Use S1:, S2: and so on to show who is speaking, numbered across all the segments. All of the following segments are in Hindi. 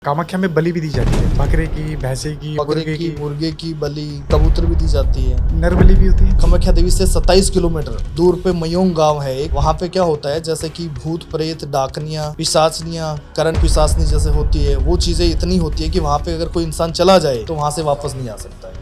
S1: कामाख्या में बलि भी दी जाती है, बकरे की, भैंसे की,
S2: मुर्गे की बलि, कबूतर भी दी जाती है।
S1: नर बलि भी होती है।
S2: कामाख्या देवी से 27 किलोमीटर दूर पे मयोंग गांव है एक। वहाँ पे क्या होता है, जैसे कि भूत प्रेत, डाकनियां, पिशाचनियां, करण पिशाचनी जैसे होती है, वो चीजें इतनी होती है कि वहाँ पे अगर कोई इंसान चला जाए तो वहाँ से वापस नहीं आ सकता है।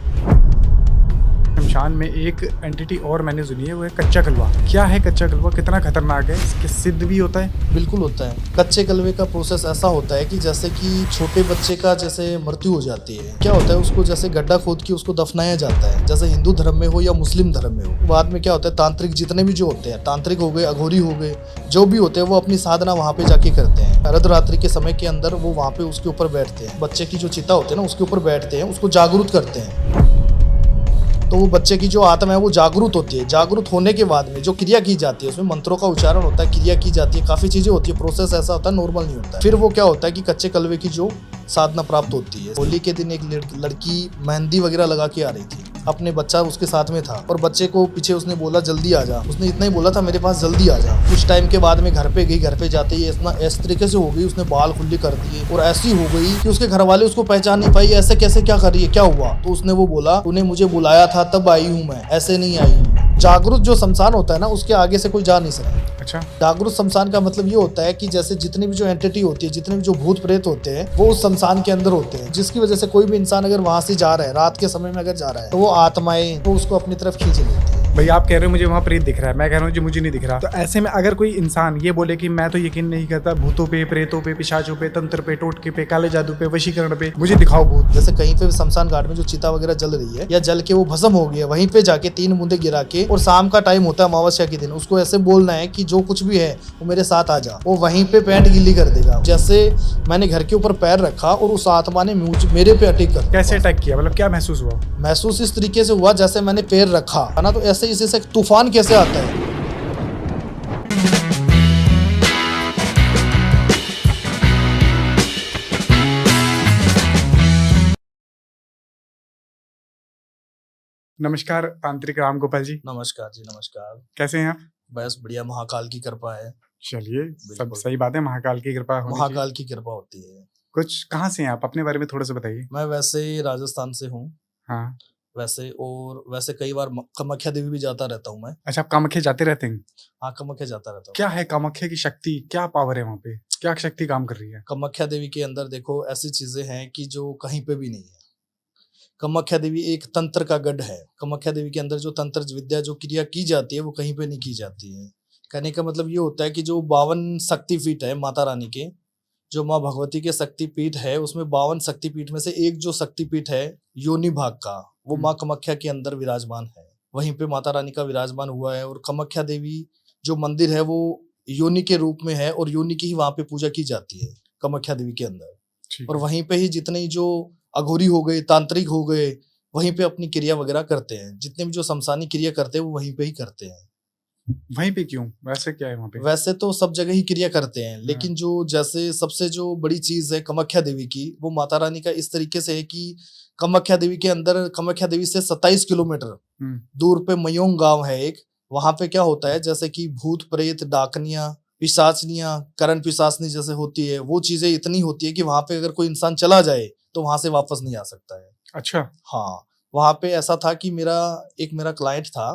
S1: शमशान में एक एंटिटी और मैंने सुनी है, वो है कच्चा कलवा। क्या है कच्चा कलवा, कितना खतरनाक है, इसके सिद्ध भी होता है?
S2: बिल्कुल होता है। कच्चे कलवे का प्रोसेस ऐसा होता है कि जैसे कि छोटे बच्चे का जैसे मृत्यु हो जाती है, क्या होता है उसको जैसे गड्ढा खोद के उसको दफनाया जाता है, जैसे हिंदू धर्म में हो या मुस्लिम धर्म में हो। बाद में क्या होता है, तांत्रिक जितने भी जो होते हैं, तांत्रिक हो गए, अघोरी हो गए, जो भी होते हैं, वो अपनी साधना वहाँ पे जाके करते हैं। अर्धरात्रि के समय के अंदर वो वहाँ पे उसके ऊपर बैठते हैं, बच्चे की जो चिता होती है ना, उसके ऊपर बैठते हैं, उसको जागरूक करते हैं। तो वो बच्चे की जो आत्मा है वो जागरूक होती है। जागरूक होने के बाद में जो क्रिया की जाती है, उसमें मंत्रों का उच्चारण होता है, क्रिया की जाती है, काफी चीजें होती है। प्रोसेस ऐसा होता है, नॉर्मल नहीं होता है। फिर वो क्या होता है कि कच्चे कलवे की जो साधना प्राप्त होती है। होली के दिन एक लड़की मेहंदी वगैरह लगा के आ रही थी, अपने बच्चा उसके साथ में था, और बच्चे को पीछे उसने बोला जल्दी आ जा। उसने इतना ही बोला था, मेरे पास जल्दी आ जा। कुछ टाइम के बाद में घर पे गई, घर पे जाते ही इतना इस तरीके से हो गई, उसने बाल खुले कर दिए और ऐसी हो गई कि उसके घर वाले उसको पहचान नहीं पाई। ऐसे कैसे, क्या कर रही है, क्या हुआ? तो उसने वो बोला, तूने मुझे बुलाया था तब आई हूँ मैं, ऐसे नहीं आई हूँ। जागरूक जो शमशान होता है ना, उसके आगे से कोई जा नहीं सकता।
S1: अच्छा,
S2: जागरूक शमशान का मतलब ये होता है कि जैसे जितनी भी जो एंटिटी होती है, जितने भी जो भूत प्रेत होते हैं, वो उस शमशान के अंदर होते हैं, जिसकी वजह से कोई भी इंसान अगर वहां से जा रहा है, रात के समय में अगर जा रहा है, तो वो आत्माएं वो उसको अपनी तरफ खींच लेती है।
S1: भाई आप कह रहे हो मुझे वहाँ प्रेत दिख रहा है, मैं कह रहा हूँ जी मुझे नहीं दिख रहा। तो ऐसे में अगर कोई इंसान ये बोले कि मैं तो यकीन नहीं करता भूतों पे, प्रेतों पे, पिशाचों पे, तंत्र पे, टोटके पे, काले जादू पे, वशीकरण पे, मुझे दिखाओ भूत।
S2: जैसे कहीं पे शमशान घाट में जो चिता वगैरह जल रही है या जल के वो भस्म हो गया, वहीं पे जाके 3 बूंदे गिरा के, और शाम का टाइम होता है अमावस्या के दिन, उसको ऐसे बोलना है कि जो कुछ भी है वो मेरे साथ आ जा। वो वहीं पे पैंट गीली कर देगा। जैसे मैंने घर के ऊपर पैर रखा और उस आत्मा ने मेरे पे अटैक कर।
S1: कैसे अटैक किया, मतलब क्या महसूस हुआ?
S2: महसूस इस तरीके से हुआ जैसे मैंने पैर रखा है ना, तो ऐसे इसी से तूफान कैसे आता है।
S1: नमस्कार तांत्रिक राम गोपाल जी।
S2: नमस्कार जी, नमस्कार।
S1: कैसे हैं आप?
S2: बस बढ़िया, महाकाल की कृपा है।
S1: चलिए, सब
S2: बिल्कुल।
S1: सही बात है, महाकाल की कृपा होनी चाहिए।
S2: महाकाल की कृपा होती है।
S1: कुछ कहाँ से हैं आप, अपने बारे में थोड़ा सा बताइए।
S2: मैं वैसे राजस्थान से हूँ
S1: हाँ।
S2: वैसे कई बार कामाख्या देवी भी जाता रहता हूँ मैं।
S1: अच्छा, आप कामाख्या जाते रहते हैं?
S2: हाँ, कामाख्या जाता रहता हूँ।
S1: क्या है कामाख्या की शक्ति, क्या पावर है वहाँ पे, क्या शक्ति काम कर रही है?
S2: कामाख्या देवी के अंदर देखो ऐसी चीजें हैं कि जो कहीं पे भी नहीं है। कामाख्या देवी एक तंत्र का गढ़ है। कामाख्या देवी के अंदर जो तंत्र विद्या जो क्रिया की जाती है वो कहीं पे नहीं की जाती है। कहने का मतलब ये होता है कि जो 52 शक्तिपीठ है माता रानी के, जो माँ भगवती के शक्तिपीठ है, उसमें 52 शक्तिपीठ में से एक जो शक्तिपीठ है योनि भाग का, वो माँ कामाख्या के अंदर विराजमान है। वहीं पे माता रानी का विराजमान हुआ है। और कामाख्या देवी जो मंदिर है वो योनि के रूप में है, और योनि की ही वहां पे पूजा की जाती है कामाख्या देवी के अंदर। और वहीं पे ही जितने जो अघोरी हो गए, तांत्रिक हो गए, वहीं पे अपनी क्रिया वगैरह करते हैं। जितने भी जो शमशानी क्रिया करते हैं वो वहीं पे ही करते हैं।
S1: वहीं पे क्यों, वैसे क्या है वहाँ पे?
S2: वैसे तो सब जगह ही क्रिया करते हैं, लेकिन जो जैसे सबसे जो बड़ी चीज है कामाख्या देवी की, वो माता रानी का इस तरीके से है कि कामाख्या देवी के अंदर, कामाख्या देवी से 27 किलोमीटर दूर पे मयोंग गांव है एक। वहां पे क्या होता है, जैसे कि भूत प्रेत, डाकनियां, पिशाचनियां, करण पिशाचनी जैसे होती है, वो चीजें इतनी होती है कि वहां पे अगर कोई इंसान चला जाए तो वहां से वापस नहीं आ सकता है।
S1: अच्छा।
S2: हाँ, वहां पे ऐसा था कि मेरा क्लाइंट था,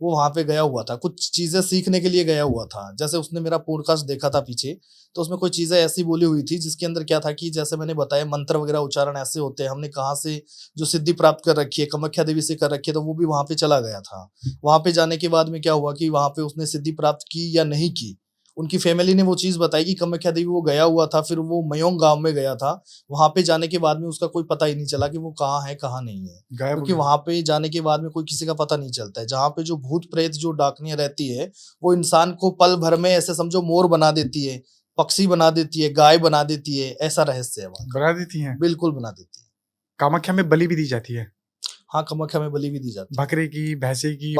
S2: वो वहां पे गया हुआ था, कुछ चीजें सीखने के लिए गया हुआ था। जैसे उसने मेरा पॉडकास्ट देखा था पीछे, तो उसमें कुछ चीजें ऐसी बोली हुई थी जिसके अंदर क्या था कि जैसे मैंने बताया मंत्र वगैरह उच्चारण ऐसे होते हैं, हमने कहाँ से जो सिद्धि प्राप्त कर रखी है, कामाख्या देवी से कर रखी है, तो वो भी वहां पे चला गया था। वहां पे जाने के बाद में क्या हुआ कि वहां पे उसने सिद्धि प्राप्त की या नहीं की, उनकी फैमिली ने वो चीज बताई कि कामाख्या देवी वो गया हुआ था, फिर वो मयोंग गांव में गया था। वहां पे जाने के बाद में उसका कोई पता ही नहीं चला कि वो कहाँ है कहाँ नहीं है, क्योंकि वहां पे जाने के बाद में कोई किसी का पता नहीं चलता है। जहाँ पे जो भूत प्रेत जो डाकनियां रहती है, वो इंसान को पल भर में ऐसे समझो मोर बना देती है, पक्षी बना देती है, गाय बना देती है। ऐसा रहस्य है वहाँ।
S1: बना देती है?
S2: बिल्कुल बना देती है।
S1: कामाख्या में बलि भी दी जाती है?
S2: हाँ, कामाख्या में बलि भी दी जाती है।
S1: बकरे की, भैंसे की,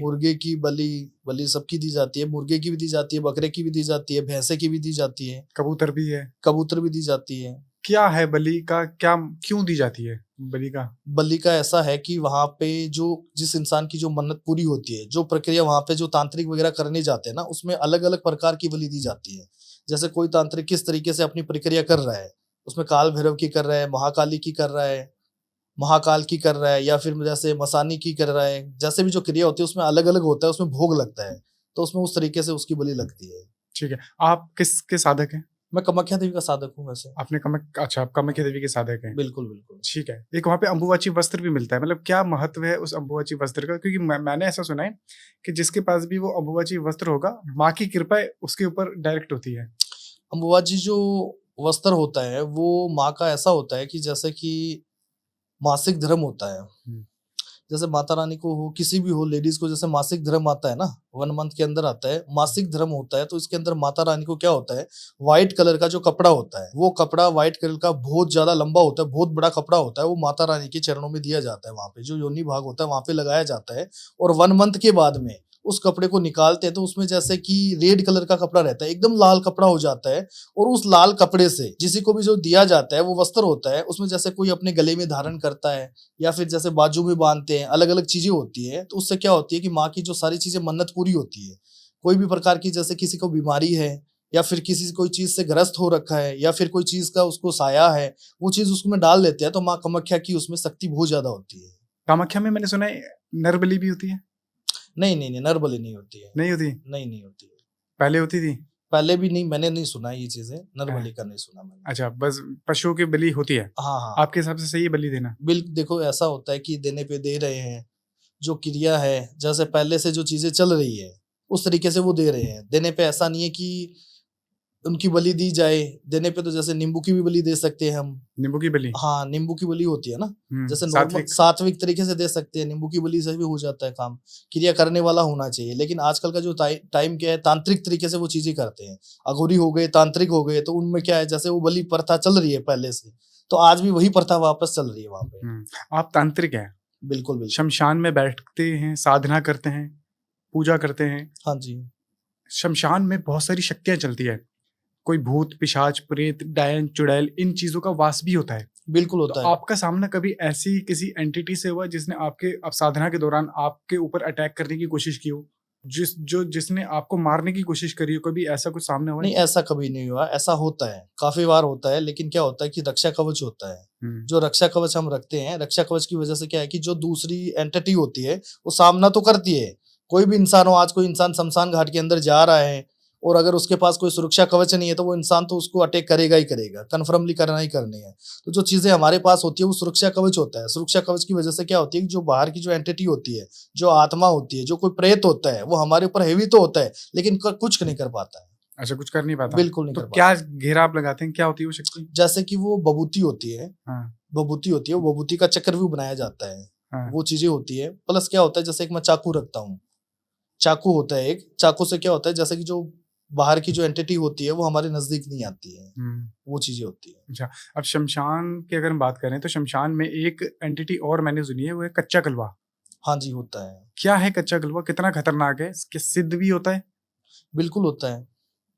S2: मुर्गे की बलि सबकी दी जाती है। मुर्गे की भी दी जाती है, बकरे की भी दी जाती है, भैंसे की भी दी जाती है,
S1: कबूतर भी है।
S2: कबूतर भी दी जाती है।
S1: क्या है बलि का, क्या क्यों दी जाती है बलि का?
S2: ऐसा है कि वहां पे जो जिस इंसान की जो मन्नत पूरी होती है, जो प्रक्रिया वहां पे जो तांत्रिक वगैरह करने जाते हैं ना, उसमें अलग अलग प्रकार की बलि दी जाती है। जैसे कोई तांत्रिक किस तरीके से अपनी प्रक्रिया कर रहा है, उसमें काल भैरव की कर रहा है, महाकाली की कर रहा है, महाकाल की कर रहा है, या फिर जैसे मसानी की कर रहा है, जैसे भी जो क्रिया होती है उसमें अलग अलग होता है, उसमें भोग लगता है, तो उसमें उस तरीके से उसकी बलि लगती है।
S1: ठीक है। आप किसके साधक हैं?
S2: मैं कामाख्या देवी का साधक हूँ वैसे।
S1: आपने अच्छा, आप कामाख्या देवी के साधक हैं।
S2: बिल्कुल बिल्कुल।
S1: ठीक है। एक वहाँ पे अम्बुवाची वस्त्र भी मिलता है, मतलब क्या महत्व है उस अम्बुवाची वस्त्र का? क्योंकि मैंने ऐसा सुना है कि जिसके पास भी वो अम्बुवाची वस्त्र होगा, माँ की कृपा उसके ऊपर डायरेक्ट होती है।
S2: अम्बुवाची जो वस्त्र होता है वो माँ का ऐसा होता है कि जैसे कि मासिक धर्म होता है। जैसे माता रानी को हो, किसी भी हो, लेडीज को जैसे मासिक धर्म आता है ना, 1 मंथ के अंदर आता है, मासिक धर्म होता है, तो इसके अंदर माता रानी को क्या होता है, व्हाइट कलर का जो कपड़ा होता है, वो कपड़ा व्हाइट कलर का बहुत ज्यादा लंबा होता है, बहुत बड़ा कपड़ा होता है, वो माता रानी के चरणों में दिया जाता है, वहां पे जो योनि भाग होता है वहां पे लगाया जाता है। और 1 मंथ के बाद में उस कपड़े को निकालते हैं तो उसमें जैसे कि रेड कलर का कपड़ा रहता है, एकदम लाल कपड़ा हो जाता है, और उस लाल कपड़े से किसी को भी जो दिया जाता है वो वस्त्र होता है, उसमें जैसे कोई अपने गले में धारण करता है या फिर जैसे बाजू में बांधते हैं, अलग अलग चीजें होती है, तो उससे क्या होती है कि माँ की जो सारी चीजें मन्नत पूरी होती है। कोई भी प्रकार की, जैसे किसी को बीमारी है या फिर किसी कोई चीज से ग्रस्त हो रखा है या फिर कोई चीज का उसको साया है, वो चीज उसमें डाल लेते हैं, तो माँ कामाख्या की उसमें शक्ति बहुत ज्यादा होती है।
S1: कामाख्या में मैंने सुना है नर बलि भी होती है?
S2: नहीं नहीं नहीं, नर बलि नहीं होती है।
S1: नहीं होती?
S2: नहीं नहीं होती है।
S1: पहले होती थी?
S2: पहले भी नहीं, मैंने नहीं सुना ये चीजें, नर बलि का नहीं सुना मैंने।
S1: अच्छा, बस पशुओं की बलि होती है।
S2: हाँ हाँ।
S1: आपके हिसाब से सही है बलि देना?
S2: बिल्कुल, देखो ऐसा होता है कि देने पे दे रहे हैं, जो क्रिया है जैसे पहले से जो चीजें चल रही है उस तरीके से वो दे रहे हैं। देने पे ऐसा नहीं है कि उनकी बलि दी जाए, देने पे तो जैसे नींबू की भी बलि दे सकते हैं हम।
S1: नींबू की बलि?
S2: हाँ, नींबू की बलि होती है ना, जैसे नॉर्मल
S1: सात्विक।
S2: सात्विक तरीके से दे सकते हैं, नींबू की बलि से भी हो जाता है काम। क्रिया करने वाला होना चाहिए, लेकिन आजकल का जो टाइम क्या है, तांत्रिक तरीके से वो चीजें करते हैं, अघोरी हो गए, तांत्रिक हो गए, तो उनमें क्या है, जैसे वो बलि प्रथा चल रही है पहले से, तो आज भी वही प्रथा वापस चल रही है वहां पे।
S1: आप तांत्रिक हैं?
S2: बिल्कुल बिल्कुल।
S1: शमशान में बैठते हैं, साधना करते हैं, पूजा करते हैं।
S2: हाँ जी।
S1: शमशान में बहुत सारी शक्तियां चलती है, कोई भूत पिशाच प्रेत डायन चुड़ैल इन चीजों का वास भी होता है।
S2: बिल्कुल होता
S1: तो
S2: है।
S1: आपका सामना कभी ऐसी किसी एंटिटी से हुआ जिसने आपके साधना के दौरान आपके ऊपर अटैक करने की कोशिश की हो, जिसने आपको मारने की कोशिश करी हो? कभी ऐसा कुछ सामने हुआ है?
S2: नहीं, ऐसा कभी नहीं हुआ। ऐसा होता है, काफी बार होता है, लेकिन क्या होता है कि रक्षा कवच होता है। जो रक्षा कवच हम रखते हैं, रक्षा कवच की वजह से क्या है कि जो दूसरी एंटिटी होती है वो सामना तो करती है। कोई भी इंसान हो, आज कोई इंसान शमशान घाट के अंदर जा रहा है और अगर उसके पास कोई सुरक्षा कवच नहीं है तो वो इंसान तो उसको अटैक करेगा ही करेगा, कन्फर्मली करना ही करनी है। तो जो चीजें हमारे पास होती है वो सुरक्षा कवच होता है। सुरक्षा कवच की वजह से क्या होती है कि जो बाहर की जो एंटिटी होती है, जो आत्मा होती है, जो कोई प्रेत होता है, वो हमारे ऊपर हेवी तो होता है लेकिन कुछ नहीं कर पाता है।
S1: अच्छा, कुछ कर नहीं पाता?
S2: बिल्कुल नहीं
S1: तो
S2: कर पाता।
S1: क्या घेरा आप लगाते हैं, क्या होती है वो शक्ति?
S2: जैसे कि वो बबूती होती है।
S1: हाँ।
S2: बबूती होती है, वो बबूती का चक्रव्यूह बनाया जाता है।
S1: हाँ।
S2: वो चीजें होती है। प्लस क्या होता है, जैसे एक मैं चाकू रखता हूँ, चाकू होता है एक, चाकू से क्या होता है, जैसे कि जो बाहर की जो एंटिटी होती है वो हमारे नजदीक नहीं आती है, वो चीजें होती है।
S1: अच्छा, अब शमशान की अगर हम बात करें तो शमशान में एक एंटिटी और मैंने सुनी है, वो है कच्चा कलवा।
S2: हाँ जी, होता है।
S1: क्या है कच्चा कलवा, कितना खतरनाक है? क्या सिद्ध भी होता है?
S2: बिल्कुल होता है।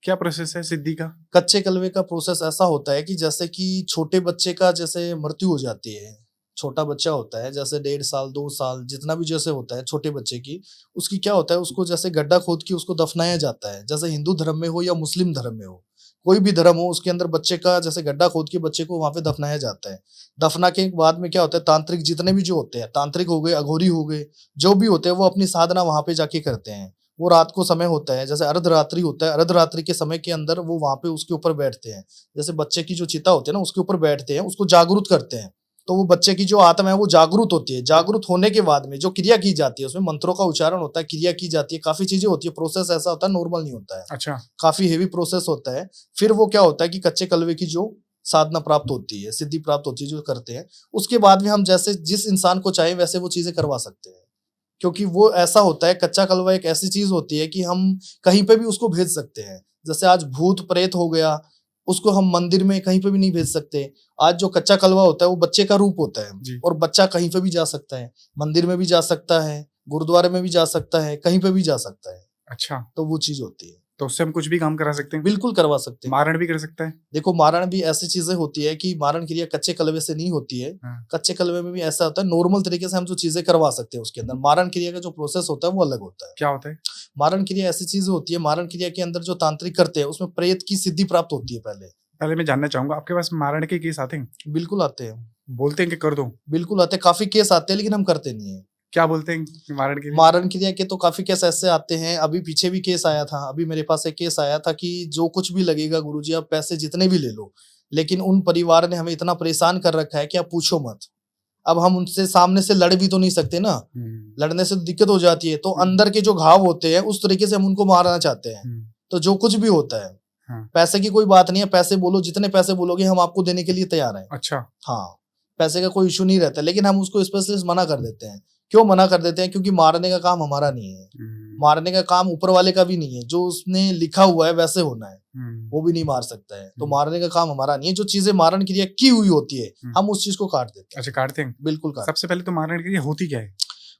S1: क्या प्रोसेस है सिद्धि का?
S2: कच्चे कलवे का प्रोसेस ऐसा होता है कि जैसे कि छोटे बच्चे का जैसे मृत्यु हो जाती है, छोटा बच्चा होता है जैसे 1.5 साल 2 साल जितना भी जैसे होता है छोटे बच्चे की, उसकी क्या होता है, उसको जैसे गड्ढा खोद के उसको दफनाया जाता है। जैसे हिंदू धर्म में हो या मुस्लिम धर्म में हो, कोई भी धर्म हो, उसके अंदर बच्चे का जैसे गड्ढा खोद के बच्चे को वहां पे दफनाया जाता है। दफना के बाद में क्या होता है, तांत्रिक जितने भी जो होते हैं, तांत्रिक हो गए, अघोरी हो गए, जो भी होते हैं, वो अपनी साधना वहां पे जाके करते हैं। वो रात को समय होता है, जैसे अर्धरात्रि होता है, अर्धरात्रि के समय के अंदर वो वहां पे उसके ऊपर बैठते हैं, जैसे बच्चे की जो चिता होती है ना उसके ऊपर बैठते हैं, उसको जागरूक करते हैं। तो वो बच्चे की जो आत्मा है वो जागरूक होती है। जागरूक होने के बाद में जो क्रिया की जाती है, उसमें मंत्रों का उच्चारण होता है, क्रिया की जाती है, काफी चीजें होती है। प्रोसेस ऐसा होता है, नॉर्मल नहीं होता है।
S1: अच्छा।
S2: काफी हेवी प्रोसेस होता है। फिर वो क्या होता है कि कच्चे कलवे की जो साधना प्राप्त होती है, सिद्धि प्राप्त होती है, जो करते हैं, उसके बाद में हम जैसे जिस इंसान को चाहे वैसे वो चीजें करवा सकते हैं। क्योंकि वो ऐसा होता है, कच्चा कलवा एक ऐसी चीज होती है कि हम कहीं पे भी उसको भेज सकते हैं। जैसे आज भूत प्रेत हो गया, उसको हम मंदिर में कहीं पे भी नहीं भेज सकते। आज जो कच्चा कलवा होता है वो बच्चे का रूप होता है, और बच्चा कहीं पे भी जा सकता है, मंदिर में भी जा सकता है, गुरुद्वारे में भी जा सकता है, कहीं पे भी जा सकता है।
S1: अच्छा,
S2: तो वो चीज होती है।
S1: तो उससे हम कुछ भी काम करा सकते हैं?
S2: बिल्कुल करवा सकते हैं।
S1: मारण भी कर सकता है?
S2: देखो, मारण भी ऐसी चीजें होती है कि मारण क्रिया कच्चे कलवे से नहीं होती है। कच्चे कलवे में भी ऐसा होता है, नॉर्मल तरीके से हम जो चीजें करवा सकते हैं उसके अंदर। मारण क्रिया का जो प्रोसेस होता है वो अलग होता है।
S1: क्या होता है?
S2: मारण क्रिया ऐसी चीज होती है, मारण क्रिया के अंदर जो तांत्रिक करते हैं उसमें प्रेत की सिद्धि प्राप्त होती है पहले,
S1: पहले मैं जानना चाहूंगा, आपके पास मारण के केस आते हैं?
S2: बिल्कुल आते हैं,
S1: बोलते हैं कि कर दो?
S2: बिल्कुल आते हैं, काफी केस आते हैं, लेकिन हम करते नहीं है।
S1: क्या बोलते हैं मारण के लिए?
S2: मारण क्रिया के तो काफी केस ऐसे आते हैं, अभी पीछे भी केस आया था, अभी मेरे पास एक केस आया था कि जो कुछ भी लगेगा गुरुजी, आप पैसे जितने भी ले लो, लेकिन उन परिवार ने हमें इतना परेशान कर रखा है कि आप पूछो मत। अब हम उनसे सामने से लड़ भी तो नहीं सकते ना, लड़ने से तो दिक्कत हो जाती है, तो अंदर के जो घाव होते हैं उस तरीके से हम उनको मारना चाहते हैं। तो जो कुछ भी होता है, पैसे की कोई बात नहीं है, पैसे बोलो, जितने पैसे बोलोगे हम आपको देने के लिए तैयार हैं।
S1: अच्छा।
S2: हाँ, पैसे का कोई इशू नहीं रहता, लेकिन हम उसको स्पेशलिस्ट मना कर देते हैं। क्यों मना कर देते हैं? क्योंकि मारने का काम हमारा नहीं है, मारने का काम ऊपर वाले का भी नहीं है, जो उसने लिखा हुआ है वैसे होना है, वो भी नहीं मार सकता है। तो मारने का काम हमारा नहीं है, जो चीजें मारण क्रिया की हुई होती है हम उस चीज को काट देते हैं।
S1: अच्छा, काटते हैं?
S2: बिल्कुल काट।
S1: सबसे पहले तो मारण क्रिया होती क्या है?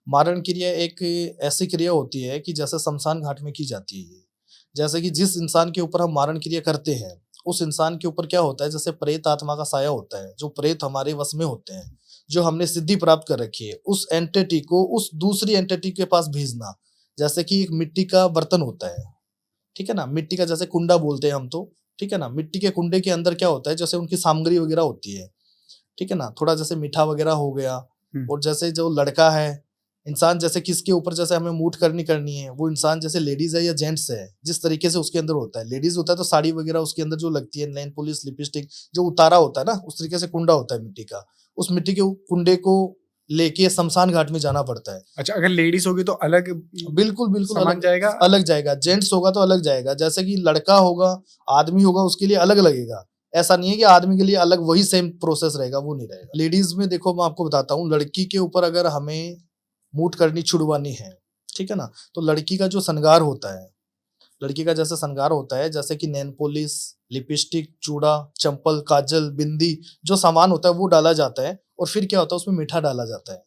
S2: मारण क्रिया एक ऐसी क्रिया होती है कि जैसे शमशान घाट में की जाती है। जैसे कि जिस इंसान के ऊपर हम मारण क्रिया करते हैं, उस इंसान के ऊपर क्या होता है, जैसे प्रेत आत्मा का साया होता है, जो प्रेत हमारे वश में होते हैं, जो हमने सिद्धि प्राप्त कर रखी है, उस एंटिटी को उस दूसरी एंटिटी के पास भेजना। जैसे कि एक मिट्टी का बर्तन होता है, ठीक है ना, मिट्टी का जैसे कुंडा बोलते हैं हम तो, ठीक है ना, मिट्टी के कुंडे के अंदर क्या होता है, जैसे उनकी सामग्री वगैरह होती है, ठीक है ना, थोड़ा जैसे मीठा वगैरह हो गया। और जैसे जो लड़का है, इंसान, जैसे किसके ऊपर जैसे हमें मूठ करनी है, वो इंसान जैसे लेडीज है या जेंट्स है, जिस तरीके से उसके अंदर होता है। लेडीज होता है तो साड़ी वगैरह उसके अंदर जो लगती है, नेल पॉलिश, लिपस्टिक जो उतारा होता है ना, उस तरीके से कुंडा होता है मिट्टी का। उस मिट्टी के कुंडे को लेके शमशान घाट में जाना पड़ता है।
S1: अच्छा, अगर लेडीज होगी तो अलग?
S2: बिल्कुल बिल्कुल
S1: अलग जाएगा,
S2: अलग जाएगा। जेंट्स होगा तो अलग जाएगा। जैसे कि लड़का होगा, आदमी होगा, उसके लिए अलग लगेगा। ऐसा नहीं है कि आदमी के लिए अलग वही सेम प्रोसेस रहेगा, वो नहीं रहेगा। लेडीज में देखो, मैं आपको बताता हूँ, लड़की के ऊपर अगर हमें मूठ करनी छुड़वानी है, ठीक है ना, तो लड़की का जो श्रृंगार होता है, लड़की का जैसे श्रृंगार होता है, जैसे कि नेल पॉलिश, लिपस्टिक, चूड़ा, चंपल, काजल, बिंदी, जो सामान होता है वो डाला जाता है। और फिर क्या होता है, उसमें मीठा डाला जाता है।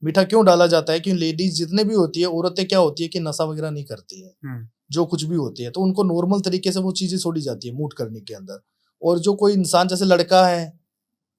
S2: मीठा क्यों डाला जाता है? क्योंकि लेडीज जितने भी होती है, औरतें क्या होती है कि नशा वगैरह नहीं करती है, जो कुछ भी होती है, तो उनको नॉर्मल तरीके से वो चीजें छोड़ी जाती है मूठ करने के अंदर। और जो कोई इंसान जैसे लड़का है,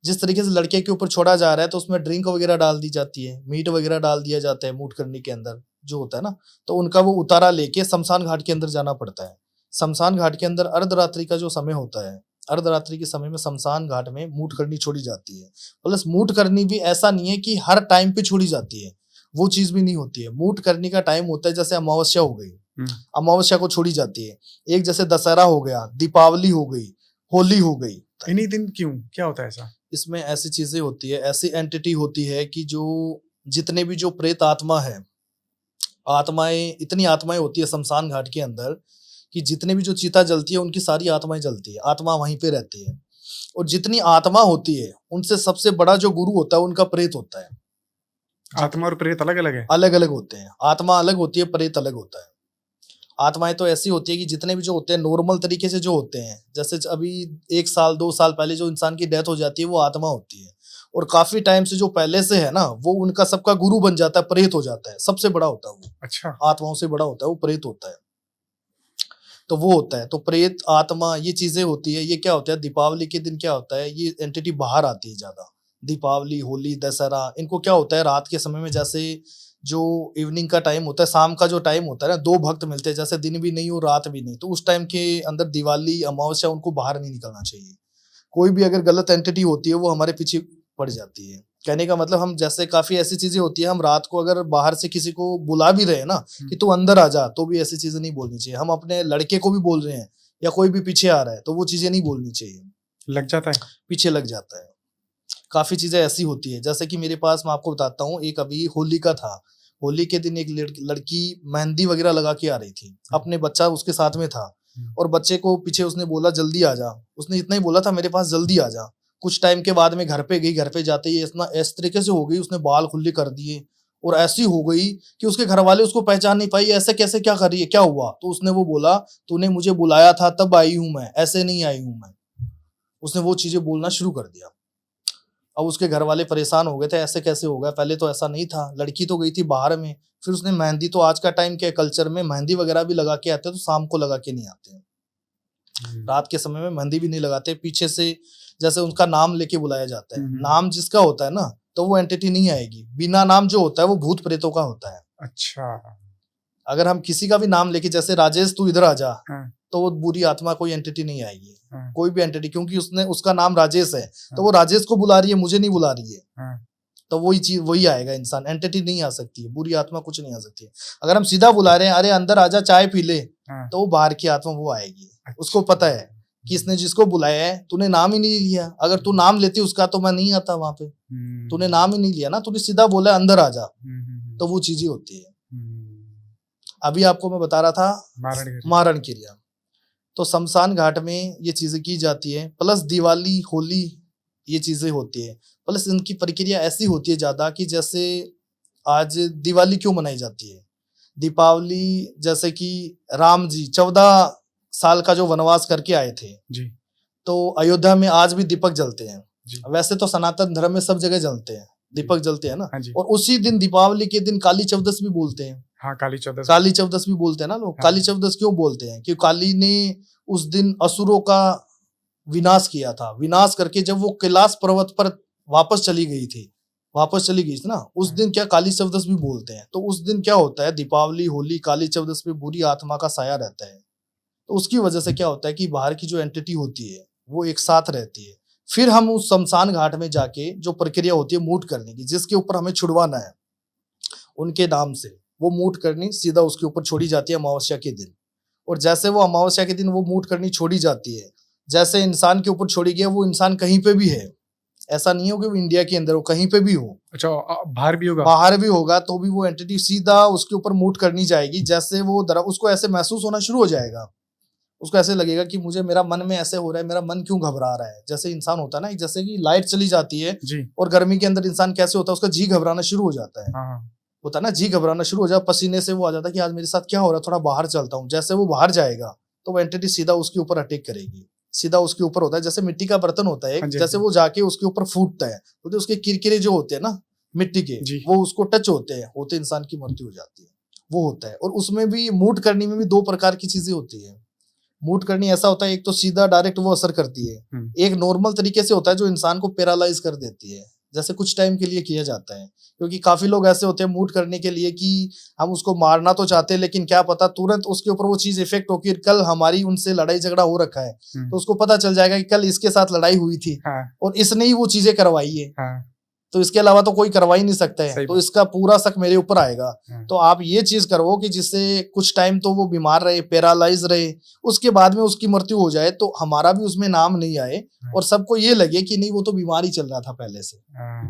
S2: जिस तरीके से लड़के के ऊपर छोड़ा जा रहा है, तो उसमें ड्रिंक वगैरह डाल दी जाती है, मीट वगैरह डाल दिया जाता है मूठ करने के अंदर जो होता है ना, तो उनका वो उतारा लेके शमशान घाट के अंदर जाना पड़ता है। शमशान घाट के अंदर अर्धरात्रि का जो समय होता है, अर्धरात्रि के समय में शमशान घाट में मूठ करनी छोड़ी जाती है। प्लस मूठ करनी भी ऐसा नहीं है कि हर टाइम पे छोड़ी जाती है, वो चीज भी नहीं होती है। मूठ करने का टाइम होता है, जैसे अमावस्या हो गई, अमावस्या को छोड़ी जाती है। एक जैसे दशहरा हो गया, दीपावली हो गई, होली हो गई।
S1: इन्हीं दिन क्यों, क्या होता है ऐसा?
S2: इसमें ऐसी चीजें होती है, ऐसी एंटिटी होती है कि जो जितने भी जो प्रेत आत्मा है, आत्माएं, इतनी आत्माएं होती है शमशान घाट के अंदर कि जितने भी जो चिता जलती है उनकी सारी आत्माएं जलती है, आत्मा वहीं पे रहती है। और जितनी आत्मा होती है उनसे सबसे बड़ा जो गुरु होता है उनका प्रेत होता है।
S1: आत्मा और प्रेत अलग अलग है?
S2: अलग अलग होते हैं। आत्मा अलग होती है, प्रेत अलग होता है। आत्माएं तो ऐसी होती है कि जितने भी जो होते हैं नॉर्मल तरीके से जो होते हैं, जैसे अभी 1 साल 2 साल पहले जो इंसान की डेथ हो जाती है वो आत्मा होती है। और काफी टाइम से जो पहले से है ना, वो उनका सबका गुरु बन जाता है, प्रेत हो जाता है, सबसे बड़ा होता है वो।
S1: अच्छा,
S2: आत्माओं से बड़ा होता है वो, प्रेत होता है। तो वो होता है, तो प्रेत, आत्मा, ये चीजें होती है। ये क्या होता है, दीपावली के दिन क्या होता है, ये एंटिटी बाहर आती है ज्यादा। दीपावली, होली, दशहरा, इनको क्या होता है, रात के समय में जैसे जो इवनिंग का टाइम होता है, शाम का जो टाइम होता है ना, 2 भक्त मिलते हैं, जैसे दिन भी नहीं और रात भी नहीं, तो उस टाइम के अंदर दिवाली, अमावस्या, उनको बाहर नहीं निकलना चाहिए। कोई भी अगर गलत एंटिटी होती है वो हमारे पीछे पड़ जाती है। कहने का मतलब, हम जैसे काफी ऐसी चीजें होती है, हम रात को अगर बाहर से किसी को बुला भी रहे हैं ना कि तू अंदर आ जा, तो भी ऐसी चीजें नहीं बोलनी चाहिए। हम अपने लड़के को भी बोल रहे हैं या कोई भी पीछे आ रहा है, तो वो चीजें नहीं बोलनी चाहिए।
S1: लग जाता है,
S2: पीछे लग जाता है। काफी चीजें ऐसी होती है, जैसे कि मेरे पास, मैं आपको बताता हूँ, एक अभी होली का था। होली के दिन एक लड़की मेहंदी वगैरह लगा के आ रही थी, अपने बच्चा उसके साथ में था, और बच्चे को पीछे उसने बोला जल्दी आ जा। उसने इतना ही बोला था, मेरे पास जल्दी आ जा। कुछ टाइम के बाद में घर पे गई, घर पे जाते ही इतना इस तरीके से हो गई, उसने बाल खुले कर दिए और ऐसी हो गई कि उसके घर वाले उसको पहचान नहीं पाई, ऐसे कैसे, क्या कर रही है, क्या हुआ? तो उसने वो बोला, तूने मुझे बुलाया था तब आई हूं मैं, ऐसे नहीं आई हूं मैं। उसने वो चीजें बोलना शुरू कर दिया। अब उसके घर वाले परेशान हो गए थे, ऐसे कैसे हो गया, पहले तो ऐसा नहीं था। लड़की तो गई थी बाहर में, फिर उसने मेहंदी, तो आज का टाइम के कल्चर में मेहंदी वगैरह भी लगा के आते हैं, तो शाम को लगा के नहीं आते हैं, रात के समय में मेहंदी भी नहीं लगाते। पीछे से जैसे उनका नाम लेके बुलाया जाता है, नाम जिसका होता है ना, तो वो एंटिटी नहीं आएगी। बिना नाम जो होता है वो भूत प्रेतों का होता है।
S1: अच्छा,
S2: अगर हम किसी का भी नाम लेके, जैसे राजेश तू इधर आ जा, तो वो बुरी आत्मा, कोई एंटिटी नहीं आएगी।
S1: हाँ।
S2: कोई भी एंटिटी, क्योंकि उसने उसका नाम राजेश है तो वो राजेश को बुला रही है, मुझे नहीं बुला रही है।
S1: हाँ।
S2: तो वही चीज वही आएगा इंसान, एंटिटी नहीं आ सकती है, बुरी आत्मा कुछ नहीं आ सकती है। अगर हम सीधा बुला रहे हैं, अरे अंदर आजा चाय पी ले,
S1: हाँ।
S2: तो वो बाहर की आत्मा वो आएगी।
S1: अच्छा।
S2: उसको पता है कि इसने जिसको बुलाया है, तूने नाम ही नहीं लिया। अगर तू नाम लेती उसका तो मैं नहीं आता वहां पे। तूने नाम ही नहीं लिया ना, तूने सीधा बोला अंदर आ जा, तो वो चीजें होती है। अभी आपको मैं बता रहा था मारण क्रिया, तो शमशान घाट में ये चीजें की जाती है। प्लस दिवाली, होली, ये चीजें होती है। प्लस इनकी प्रक्रिया ऐसी होती है ज्यादा कि जैसे आज दिवाली क्यों मनाई जाती है, दीपावली, जैसे कि राम जी 14 साल का जो वनवास करके आए थे
S1: जी।
S2: तो अयोध्या में आज भी दीपक जलते हैं
S1: जी।
S2: वैसे तो सनातन धर्म में सब जगह जलते हैं, दीपक जलते हैं ना।
S1: हाँ जी।
S2: और उसी दिन दीपावली के दिन काली चौदस भी बोलते हैं।
S1: हाँ, काली चौदस
S2: भी बोलते हैं ना लोग।
S1: हाँ।
S2: काली चौदस क्यों बोलते हैं, क्योंकि काली ने उस दिन असुरों का विनाश किया था। विनाश करके जब वो कैलाश पर्वत पर वापस चली गई थी ना, उस दिन क्या काली चौदस भी बोलते हैं। तो उस दिन क्या होता है, दीपावली, होली, काली चौदस पे बुरी आत्मा का साया रहता है। तो उसकी वजह से क्या होता है कि बाहर की जो एंटिटी होती है वो एक साथ रहती है। फिर हम उस शमशान घाट में जाके जो प्रक्रिया होती है मूठ करने की, जिसके ऊपर हमें छुड़वाना है उनके नाम से, वो मूठ करनी सीधा उसके ऊपर छोड़ी जाती है अमावस्या के दिन। और जैसे वो अमावस्या के दिन वो मूठ करनी छोड़ी जाती है, जैसे इंसान के ऊपर छोड़ी गई, वो इंसान कहीं पे भी है, ऐसा नहीं हो कि वो इंडिया के अंदर हो, कहीं पे भी हो।
S1: अच्छा, बाहर भी होगा?
S2: बाहर भी होगा तो भी वो एंटिटी सीधा उसके ऊपर मूठ करनी जाएगी। जैसे वो उसको ऐसे महसूस होना शुरू हो जाएगा, उसको ऐसे लगेगा कि मुझे, मेरा मन में ऐसे हो रहा है, मेरा मन क्यों घबरा रहा है। जैसे इंसान होता है ना, जैसे कि लाइट चली जाती है
S1: जी।
S2: और गर्मी के अंदर इंसान कैसे होता है, उसका जी घबराना शुरू हो जाता है।
S1: हाँ।
S2: होता है ना, जी घबराना शुरू हो जाए, पसीने से वो आ जाता है कि आज मेरे साथ क्या हो रहा है, थोड़ा बाहर चलता हूँ। जैसे वो बाहर जाएगा तो वो एंटिटी सीधा उसके ऊपर अटैक करेगी, सीधा उसके ऊपर होता है। जैसे मिट्टी का बर्तन होता है, जैसे वो जाके उसके ऊपर फूटता है तो उसके किरकिरे जो होते हैं ना मिट्टी के, वो उसको टच होते इंसान की मृत्यु हो जाती है, वो होता है। और उसमें भी मूठ करनी में भी 2 प्रकार की चीजें होती है। मूठ करनी ऐसा होता है, एक तो सीधा डायरेक्ट वो असर करती है, एक नॉर्मल तरीके से होता है जो इंसान को पैरालाइज कर देती है, जैसे कुछ टाइम के लिए किया जाता है। क्योंकि काफी लोग ऐसे होते हैं मूठ करने के लिए कि हम उसको मारना तो चाहते हैं, लेकिन क्या पता तुरंत उसके ऊपर वो चीज इफेक्ट हो कि कल हमारी उनसे लड़ाई झगड़ा हो रखा है, तो उसको पता चल जाएगा कि कल इसके साथ लड़ाई हुई थी और इसने ही वो चीजें करवाई है, तो इसके अलावा तो कोई करवा ही नहीं सकता है, तो इसका पूरा शक मेरे ऊपर आएगा। तो आप ये चीज करो कि जिससे कुछ टाइम तो वो बीमार रहे, पैरालाइज रहे, उसके बाद में उसकी मृत्यु हो जाए तो हमारा भी उसमें नाम नहीं आए और सबको ये लगे कि नहीं वो तो बीमार ही चल रहा था पहले से,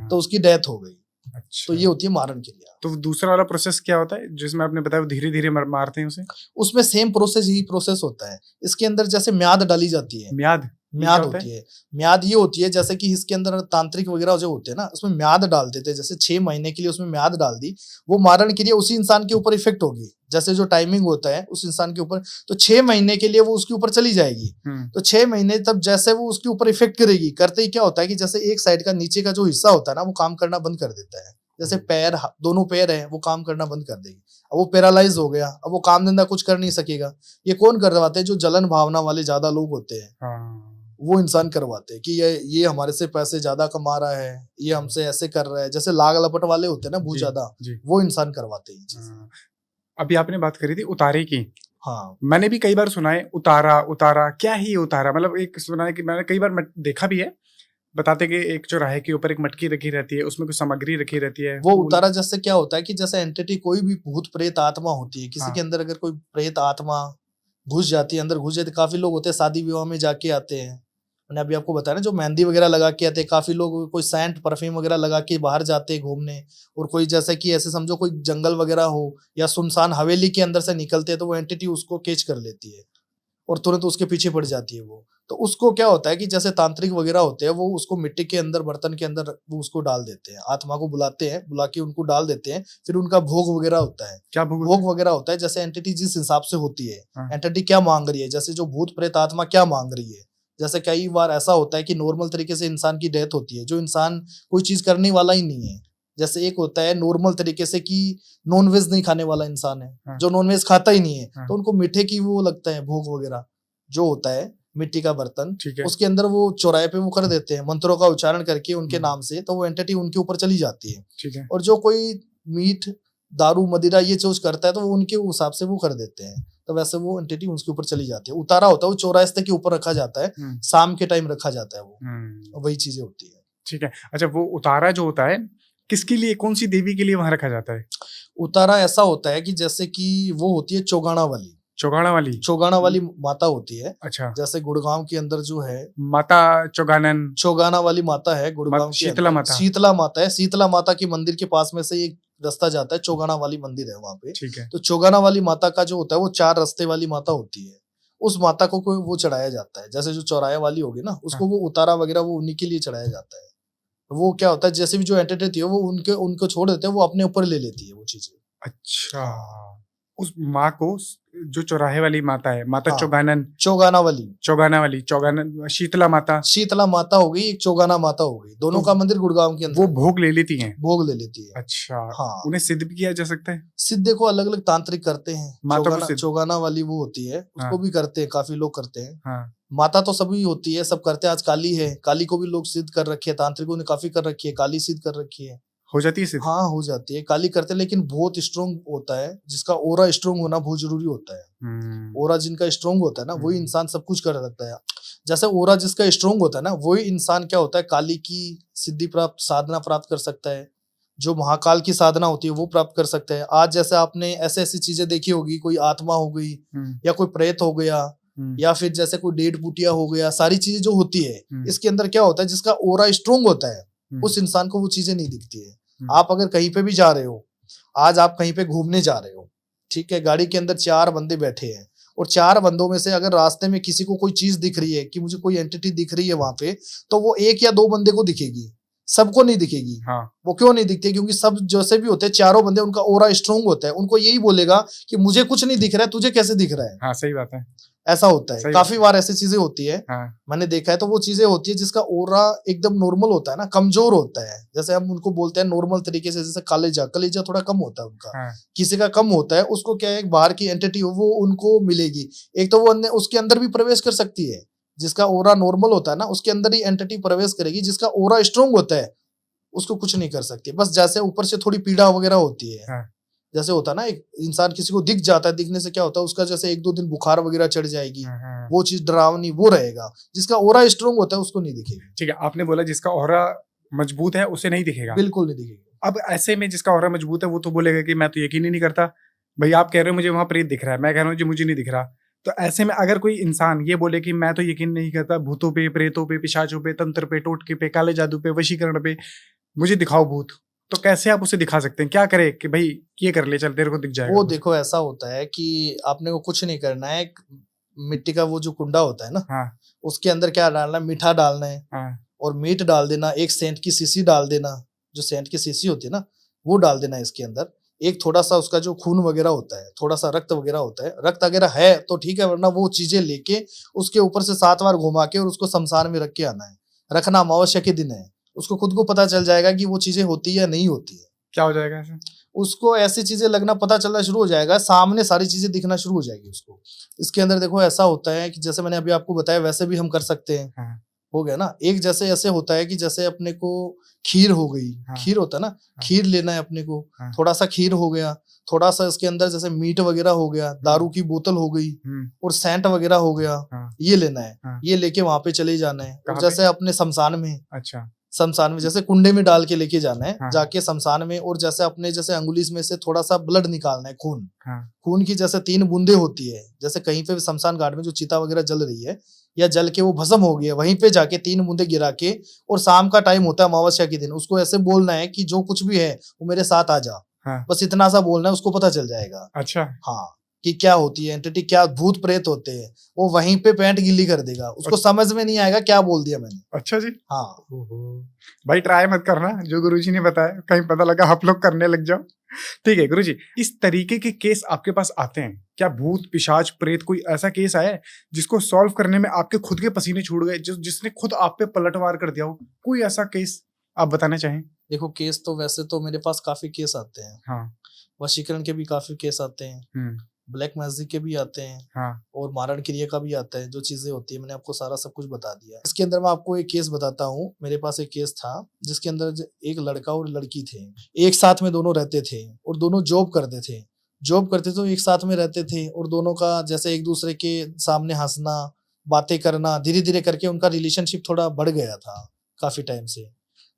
S2: तो उसकी डेथ हो गई।
S1: अच्छा।
S2: तो ये होती है मारण क्रिया।
S1: तो दूसरा वाला प्रोसेस क्या होता है जिसमें आपने बताया धीरे धीरे मारते हैं उसे?
S2: उसमें सेम प्रोसेस ही प्रोसेस होता है। इसके अंदर जैसे म्याद डाली जाती है। म्याद होती है। म्याद ये होती है जैसे कि इसके अंदर तांत्रिक वगैरह जो होते हैं ना, उसमें म्याद डाल देते हैं। जैसे 6 महीने के लिए उसमें म्याद डाल दी, वो मारण क्रिया उसी इंसान के ऊपर इफेक्ट होगी। जैसे जो टाइमिंग होता है उस इंसान के ऊपर, तो 6 महीने के लिए वो उसके ऊपर चली जाएगी। तो 6 महीने तब जैसे वो उसके ऊपर इफेक्ट करेगी, करते ही क्या होता है कि जैसे एक साइड का नीचे का जो हिस्सा होता है ना, वो काम करना बंद कर देता है। जैसे पैर, दोनों पैर है, वो काम करना बंद कर देगी। अब वो पैरालाइज हो गया, अब वो काम धंधा कुछ कर नहीं सकेगा। ये कौन करवाते हैं? जो जलन भावना वाले ज्यादा लोग होते हैं, वो इंसान करवाते हैं कि ये हमारे से पैसे ज्यादा कमा रहा है, ये हमसे ऐसे कर रहा है। जैसे लाग लपट वाले होते हैं ना बहुत ज्यादा, वो इंसान करवाते हैं।
S1: अभी आपने बात करी थी उतारे की।
S2: हाँ,
S1: मैंने भी कई बार सुना है उतारा क्या ही उतारा, मतलब एक सुना है कि मैंने कई बार देखा भी है, बताते कि एक चौराहे के ऊपर एक मटकी रखी रहती है, उसमें कुछ सामग्री रखी रहती है।
S2: वो उतारा जैसे क्या होता है कि जैसे एंटिटी, कोई भी भूत प्रेत आत्मा होती है, किसी के अंदर अगर कोई प्रेत आत्मा घुस जाती है, अंदर घुस जाती है। काफी लोग होते हैं शादी विवाह में जाके आते हैं, मैंने अभी आपको बताया ना, जो मेहंदी वगैरह लगा के आते हैं। काफी लोग कोई सेंट परफ्यूम वगैरह लगा के बाहर जाते हैं घूमने, और कोई जैसे कि ऐसे समझो कोई जंगल वगैरह हो या सुनसान हवेली के अंदर से निकलते हैं, तो वो एंटिटी उसको कैच कर लेती है और तुरंत उसके पीछे पड़ जाती है वो। तो उसको क्या होता है कि जैसे तांत्रिक वगैरह होते हैं, वो उसको मिट्टी के अंदर, बर्तन के अंदर वो उसको डाल देते हैं। आत्मा को बुलाते हैं, बुला के उनको डाल देते हैं। फिर उनका भोग वगैरह होता है।
S1: क्या
S2: भोग वगैरह होता है? जैसे एंटिटी जिस हिसाब से होती है, एंटिटी क्या मांग रही है, जैसे जो भूत प्रेत आत्मा क्या मांग रही है। जैसे कई बार ऐसा होता है कि नॉर्मल तरीके से इंसान की डेथ होती है, जो इंसान कोई चीज करने वाला ही नहीं है। जैसे एक होता है नॉर्मल तरीके से कि नॉनवेज नहीं खाने वाला इंसान है, जो नॉनवेज खाता ही नहीं है, तो उनको मीठे की वो लगता है भोग वगैरह जो होता है, मिट्टी का बर्तन, उसके अंदर वो चौराहे पे वो कर देते हैं मंत्रों का उच्चारण करके उनके नाम से, तो वो एंटिटी उनके ऊपर चली जाती है। और जो कोई मीठ, दारू, मदिरा ये चीज करता है, तो वो उनके हिसाब से वो कर देते हैं। तो वैसे वो एंटिटी उसके ऊपर चली जाती है। उतारा होता है वो चौरास्ते के ऊपर रखा जाता है, शाम के टाइम रखा जाता है वो, वही चीजें होती है।
S1: ठीक है। अच्छा, वो उतारा जो होता है किसके लिए, कौन सी देवी के लिए वहां रखा जाता है?
S2: उतारा ऐसा होता है कि जैसे कि वो होती है चौगाना वाली, चौगाना वाली माता होती है।
S1: अच्छा।
S2: जैसे गुड़गांव के अंदर जो है
S1: माता चौगाना
S2: वाली माता है गुड़गांव के
S1: शीतला
S2: अंदर।
S1: माता।
S2: शीतला माता है। शीतला माता के मंदिर के पास में से एक रास्ता जाता है, चौगाना वाली मंदिर है वहां पे।
S1: ठीक है।
S2: तो चौगाना वाली माता का जो होता है वो 4 रास्ते वाली माता होती है। उस माता को कोई वो चढ़ाया जाता है, जैसे जो चौराहे वाली होगी ना, उसको वो उतारा वगैरह वो उन्हीं के लिए चढ़ाया जाता है। वो क्या होता है, जैसे भी जो एंटिटी है वो उनको छोड़ देते हैं, वो अपने ऊपर ले लेती है वो चीजें।
S1: अच्छा, उस माँ को, जो चौराहे वाली माता है, माता
S2: हाँ,
S1: चौगाना वाली शीतला
S2: माता हो गई, एक चौगाना माता हो गई, दोनों का मंदिर गुड़गांव के अंदर।
S1: वो भोग ले लेती हैं?
S2: भोग ले लेती है।
S1: अच्छा।
S2: हाँ,
S1: उन्हें सिद्ध भी किया जा सकता है?
S2: सिद्ध को अलग अलग तांत्रिक करते हैं।
S1: चौगाना
S2: वाली वो होती है, उसको भी करते हैं, काफी लोग करते हैं।
S1: हाँ।
S2: माता तो सभी होती है, सब करते हैं। आज काली है, काली को भी लोग सिद्ध कर रखी है, तांत्रिकों ने काफी कर रखी है, काली सिद्ध कर रखी है।
S1: हो जाती है सिद्ध?
S2: हाँ, हो जाती है। काली करते हैं, लेकिन बहुत स्ट्रोंग होता है, जिसका ओरा स्ट्रोंग होना बहुत जरूरी होता है। ओरा जिनका स्ट्रोंग होता है ना, वही इंसान सब कुछ कर सकता है। जैसे ओरा जिसका स्ट्रोंग होता है ना, वही इंसान क्या होता है, काली की सिद्धि प्राप्त, साधना प्राप्त कर सकता है। जो महाकाल की साधना होती है वो प्राप्त कर सकते हैं। आज जैसे आपने ऐसी चीजें देखी होगी, कोई आत्मा हो गई या कोई प्रेत हो गया या फिर जैसे कोई डेड पुटिया हो गया, सारी चीजें जो होती है इसके अंदर क्या होता है, जिसका ओरा स्ट्रोंग होता है उस इंसान को वो चीजें नहीं दिखती है। आप अगर कहीं पे भी जा रहे हो, आज आप कहीं पे घूमने जा रहे हो, ठीक है, गाड़ी के अंदर 4 बंदे बैठे हैं और 4 बंदों में से अगर रास्ते में किसी को कोई चीज दिख रही है कि मुझे कोई एंटिटी दिख रही है वहां पे, तो वो 1 या 2 बंदे को दिखेगी, सबको नहीं दिखेगी।
S1: हाँ।
S2: वो क्यों नहीं दिखती? क्योंकि सब जैसे भी होते हैं, चारों बंदे, उनका ओरा स्ट्रोंग होता है, उनको यही बोलेगा कि मुझे कुछ नहीं दिख रहा है, तुझे कैसे दिख रहा है।
S1: हाँ, सही बात है।
S2: ऐसा होता है, काफी बार ऐसी चीजें होती है।
S1: हाँ।
S2: मैंने देखा है। तो वो चीजें होती है जिसका ओरा एकदम नॉर्मल होता है ना, कमजोर होता है, जैसे हम उनको बोलते हैं नॉर्मल तरीके से, जैसे कलेजा थोड़ा कम होता है उनका।
S1: हाँ।
S2: किसी का कम होता है, उसको क्या है, एक बाहर की एंटिटी हो वो उनको मिलेगी। एक तो वो उसके अंदर भी प्रवेश कर सकती है। जिसका ओरा नॉर्मल होता है ना, उसके अंदर ही एंटिटी प्रवेश करेगी। जिसका ओरा स्ट्रोंग होता है उसको कुछ नहीं कर सकती। बस जैसे ऊपर से थोड़ी पीड़ा वगैरह होती है।
S1: हाँ।
S2: जैसे होता है ना, एक इंसान किसी को दिख जाता है, दिखने से क्या होता है, उसका जैसे 1-2 दिन बुखार वगैरह चढ़ जाएगी।
S1: हाँ।
S2: वो चीज डरावनी वो रहेगा। जिसका ओरा स्ट्रोंग होता है उसको नहीं दिखेगी।
S1: ठीक है, आपने बोला जिसका ओरा मजबूत है उसे नहीं दिखेगा?
S2: बिल्कुल नहीं दिखेगा।
S1: अब ऐसे में जिसका ओरा मजबूत है वो तो बोलेगा कि मैं तो यकीन ही नहीं करता, भाई आप कह रहे हो मुझे वहां प्रेत दिख रहा है, मैं कह रहा हूँ जी मुझे नहीं दिख रहा। तो ऐसे में अगर कोई इंसान ये बोले कि मैं तो यकीन नहीं करता भूतों पे, प्रेतों पे, पिशाचों पे, तंत्र पे, टोटके पे, काले जादू पे, वशीकरण पे, मुझे दिखाओ भूत, तो कैसे आप उसे दिखा सकते हैं? क्या करे कि भाई ये कर ले, चल तेरे को दिख जाएगा?
S2: वो देखो, ऐसा होता है कि आपने को कुछ नहीं करना है। मिट्टी का वो जो कुंडा होता है ना,
S1: हाँ।
S2: उसके अंदर क्या डालना है, मीठा डालना है।
S1: हाँ।
S2: और मीट डाल देना, एक सेंट की शीशी डाल देना, जो सेंट की शीशी होती है ना वो डाल देना इसके अंदर। एक थोड़ा सा उसका जो खून वगैरह होता है, थोड़ा सा रक्त वगैरह होता है, रक्त वगैरह है तो ठीक है, वरना वो चीजें लेके उसके ऊपर से 7 बार घुमा के और उसको शमशान में रख के आना है। रखना अमावस्या के दिन है। उसको खुद को पता चल जाएगा कि वो चीजें होती है या नहीं होती है।
S1: क्या हो जाएगा ऐसे?
S2: उसको ऐसी चीजें लगना पता चलना शुरू हो जाएगा, सामने सारी चीजें दिखना शुरू हो जाएगी उसको। इसके अंदर देखो ऐसा होता है कि जैसे मैंने अभी आपको बताया वैसे भी हम कर सकते हैं।
S1: हाँ।
S2: हो गया ना। एक जैसे ऐसे होता है कि जैसे अपने को खीर हो गई।
S1: हाँ।
S2: खीर होता है ना, खीर लेना है अपने को।
S1: हाँ।
S2: थोड़ा सा खीर हो गया, थोड़ा सा इसके अंदर जैसे मीट वगैरह हो गया, दारू की बोतल हो गई और सेंट वगैरह हो गया।
S1: हाँ।
S2: ये लेना है।
S1: हाँ।
S2: ये लेके वहां पे चले जाना है।
S1: कहाँ
S2: जैसे अपने शमशान में।
S1: अच्छा।
S2: शमशान में जैसे कुंडे में डाल के लेके जाना है।
S1: हाँ।
S2: जाके शमशान में, और जैसे अपने जैसे अंगुली में से थोड़ा सा ब्लड निकालना है, खून।
S1: हाँ।
S2: खून की जैसे 3 बूंदे होती है। जैसे कहीं पे भी शमशान घाट में जो चिता वगैरह जल रही है या जल के वो भस्म हो गई है, वहीं पे जाके 3 बूंदे गिरा के, और शाम का टाइम होता है अमावस्या के दिन, उसको ऐसे बोलना है कि जो कुछ भी है वो मेरे साथ आ जा।
S1: हाँ।
S2: बस इतना सा बोलना है, उसको पता चल जाएगा।
S1: अच्छा।
S2: हाँ, कि क्या होती है एंटिटी, क्या भूत प्रेत होते हैं। वो वहीं पे पैंट गीली कर देगा, उसको समझ में नहीं आएगा क्या बोल दिया मैंने।
S1: अच्छा जी।
S2: हाँ
S1: भाई ट्राई मत करना, जो गुरुजी ने बताया, कहीं पता लगा आप लोग करने लग जाओ। ठीक है गुरुजी, इस तरीके के केस आपके पास आते हैं क्या? भूत, पिशाच, प्रेत, कोई ऐसा केस आया है जिसको सॉल्व करने में आपके खुद के पसीने छूट गए, जिसने खुद आप पे पलटवार कर दिया हो? कोई ऐसा केस आप बताना चाहें?
S2: देखो, केस तो वैसे तो मेरे पास काफी केस आते हैं।
S1: हाँ।
S2: वशीकरण के भी काफी केस आते हैं, ब्लैक मैजिक के भी आते हैं।
S1: हाँ।
S2: और मारण क्रिया का भी आता है। जो चीजें होती है मैंने आपको सारा सब कुछ बता दिया। इसके अंदर मैं आपको एक केस बताता हूँ। मेरे पास एक केस था जिसके अंदर एक लड़का और लड़की थे, एक साथ में दोनों रहते थे और दोनों जॉब करते थे। जॉब करते थे तो एक साथ में रहते थे और दोनों का जैसे एक दूसरे के सामने हंसना, बातें करना, धीरे धीरे करके उनका रिलेशनशिप थोड़ा बढ़ गया था काफी टाइम से।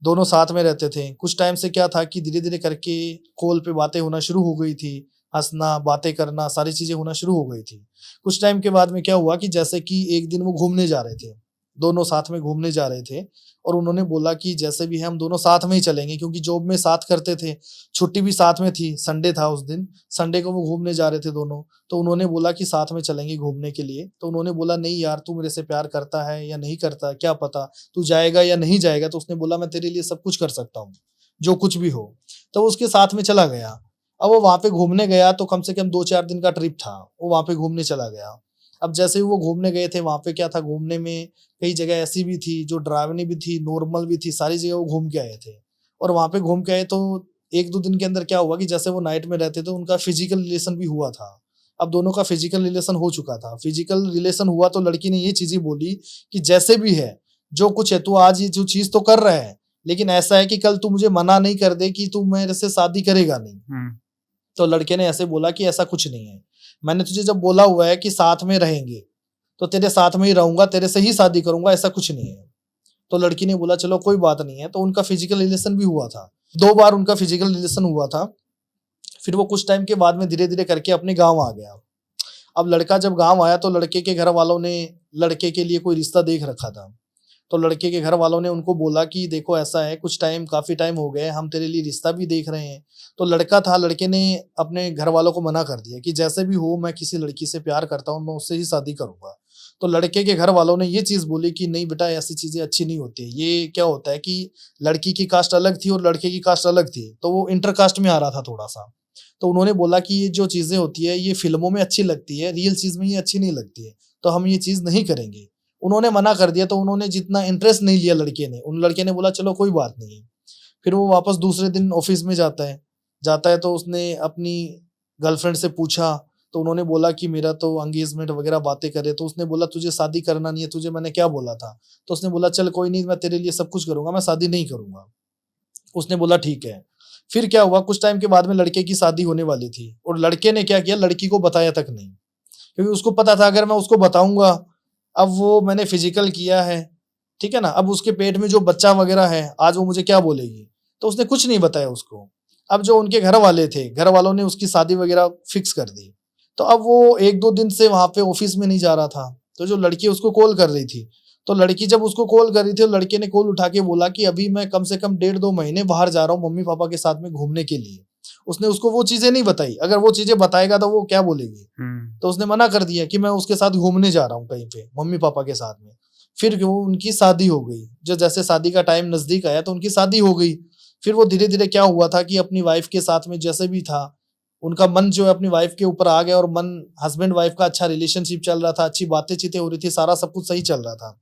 S2: दोनों साथ में रहते थे। कुछ टाइम से क्या था कि धीरे धीरे करके कॉल पे बातें होना शुरू हो गई थी, हंसना, बातें करना, सारी चीजें होना शुरू हो गई थी। कुछ टाइम के बाद में क्या हुआ कि जैसे कि एक दिन वो घूमने जा रहे थे, दोनों साथ में घूमने जा रहे थे और उन्होंने बोला कि जैसे भी है हम दोनों साथ में ही चलेंगे, क्योंकि जॉब में साथ करते थे, छुट्टी भी साथ में थी, संडे था उस दिन, संडे को वो घूमने जा रहे थे दोनों। तो उन्होंने बोला कि साथ में चलेंगे घूमने के लिए। तो उन्होंने बोला नहीं यार, तू मेरे से प्यार करता है या नहीं करता क्या पता, तू जाएगा या नहीं जाएगा। तो उसने बोला मैं तेरे लिए सब कुछ कर सकता हूँ, जो कुछ भी हो। तो वो उसके साथ में चला गया। अब वो वहां पे घूमने गया तो कम से कम 2-4 दिन का ट्रिप था, वो वहां पे घूमने चला गया। अब जैसे ही वो घूमने गए थे, वहां पे क्या था, घूमने में कई जगह ऐसी भी थी जो डरावनी भी थी, नॉर्मल भी थी, सारी जगह वो घूम के आए थे। और वहां पे घूम के आए तो 1-2 दिन के अंदर क्या हुआ कि जैसे वो नाइट में रहते थे, उनका फिजिकल रिलेशन भी हुआ था। अब दोनों का फिजिकल रिलेशन हो चुका था। फिजिकल रिलेशन हुआ तो लड़की ने ये चीजें बोली कि जैसे भी है, जो कुछ है, तू आज ये जो चीज तो कर रहा है, लेकिन ऐसा है कि कल तू मुझे मना नहीं कर दे कि तू मेरे से शादी करेगा नहीं। तो लड़के ने ऐसे बोला कि ऐसा कुछ नहीं है, मैंने तुझे जब बोला हुआ है कि साथ में रहेंगे तो तेरे साथ में ही रहूंगा, तेरे से ही शादी करूंगा, ऐसा कुछ नहीं है। तो लड़की ने बोला चलो कोई बात नहीं है। तो उनका फिजिकल रिलेशन भी हुआ था, 2 बार उनका फिजिकल रिलेशन हुआ था। फिर वो कुछ टाइम के बाद में धीरे धीरे करके अपने गाँव आ गया। अब लड़का जब गाँव आया तो लड़के के घर वालों ने लड़के के लिए कोई रिश्ता देख रखा था। तो लड़के के घर वालों ने उनको बोला कि देखो ऐसा है, कुछ टाइम, काफी टाइम हो गए, हम तेरे लिए रिश्ता भी देख रहे हैं। तो लड़का था, लड़के ने अपने घर वालों को मना कर दिया कि जैसे भी हो, मैं किसी लड़की से प्यार करता हूँ, मैं उससे ही शादी करूंगा। तो लड़के के घर वालों ने ये चीज बोली कि नहीं बेटा, ऐसी चीजें अच्छी नहीं होती। ये क्या होता है कि लड़की की कास्ट अलग थी और लड़के की कास्ट अलग थी, तो वो इंटर कास्ट में आ रहा था थोड़ा सा। तो उन्होंने बोला कि ये जो चीजें होती है ये फिल्मों में अच्छी लगती है, रियल चीज में ये अच्छी नहीं लगती है, तो हम ये चीज नहीं करेंगे। उन्होंने मना कर दिया। तो उन्होंने जितना इंटरेस्ट नहीं लिया लड़के ने, उन लड़के ने बोला चलो कोई बात नहीं है। फिर वो वापस दूसरे दिन ऑफिस में जाता है तो उसने अपनी गर्लफ्रेंड से पूछा। तो उन्होंने बोला कि मेरा तो एंगेजमेंट वगैरह बातें करे। तो उसने बोला तुझे शादी करना नहीं है, तुझे मैंने क्या बोला था। तो उसने बोला चल कोई नहीं, मैं तेरे लिए सब कुछ करूंगा, मैं शादी नहीं करूंगा। उसने बोला ठीक है। फिर क्या हुआ, कुछ टाइम के बाद में लड़के की शादी होने वाली थी और लड़के ने क्या किया, लड़की को बताया तक नहीं, क्योंकि उसको पता था अगर मैं उसको बताऊंगा, अब वो मैंने फिजिकल किया है, ठीक है ना, अब उसके पेट में जो बच्चा वगैरह है, आज वो मुझे क्या बोलेगी। तो उसने कुछ नहीं बताया उसको। अब जो उनके घर वाले थे, घर वालों ने उसकी शादी वगैरह फिक्स कर दी। तो अब वो 1-2 दिन से वहां पे ऑफिस में नहीं जा रहा था। तो जो लड़की उसको कॉल कर रही थी, तो लड़की जब उसको कॉल कर रही थी, तो लड़के ने कॉल उठा के बोला कि अभी मैं कम से कम 1.5-2 महीने बाहर जा रहा हूँ मम्मी पापा के साथ में घूमने के लिए। उसने उसको वो चीजें नहीं बताई। अगर वो चीजें बताएगा तो वो क्या बोलेगी। तो उसने मना कर दिया कि मैं उसके साथ घूमने जा रहा हूँ कहीं पे मम्मी पापा के साथ में। फिर क्यों, उनकी शादी हो गई। जो जैसे शादी का टाइम नजदीक आया तो उनकी शादी हो गई। फिर वो धीरे धीरे क्या हुआ था कि अपनी वाइफ के साथ में जैसे भी था, उनका मन जो है अपनी वाइफ के ऊपर आ गया और मन, हस्बैंड वाइफ का अच्छा रिलेशनशिप चल रहा था, अच्छी बातें चीतें हो रही थी, सारा सब कुछ सही चल रहा था।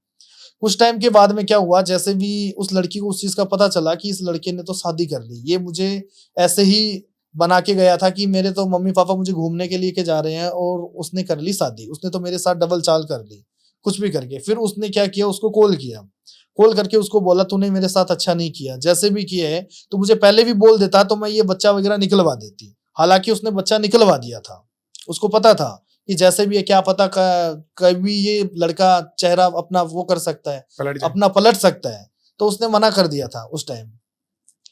S2: कुछ टाइम के बाद में क्या हुआ, जैसे भी उस लड़की को उस चीज का पता चला कि इस लड़के ने तो शादी कर ली, ये मुझे ऐसे ही बना के गया था कि मेरे तो मम्मी पापा मुझे घूमने के लिए के जा रहे हैं और उसने कर ली शादी, उसने तो मेरे साथ डबल चाल कर ली कुछ भी करके। फिर उसने क्या किया, उसको कॉल किया, कॉल करके उसको बोला तूने मेरे साथ अच्छा नहीं किया, जैसे भी किया है तो मुझे पहले भी बोल देता तो मैं ये बच्चा वगैरह निकलवा देती। हालांकि उसने बच्चा निकलवा दिया था, उसको पता था कि जैसे भी है क्या पता कभी ये लड़का चेहरा अपना वो कर सकता है, अपना पलट सकता है। तो उसने मना कर दिया था उस टाइम,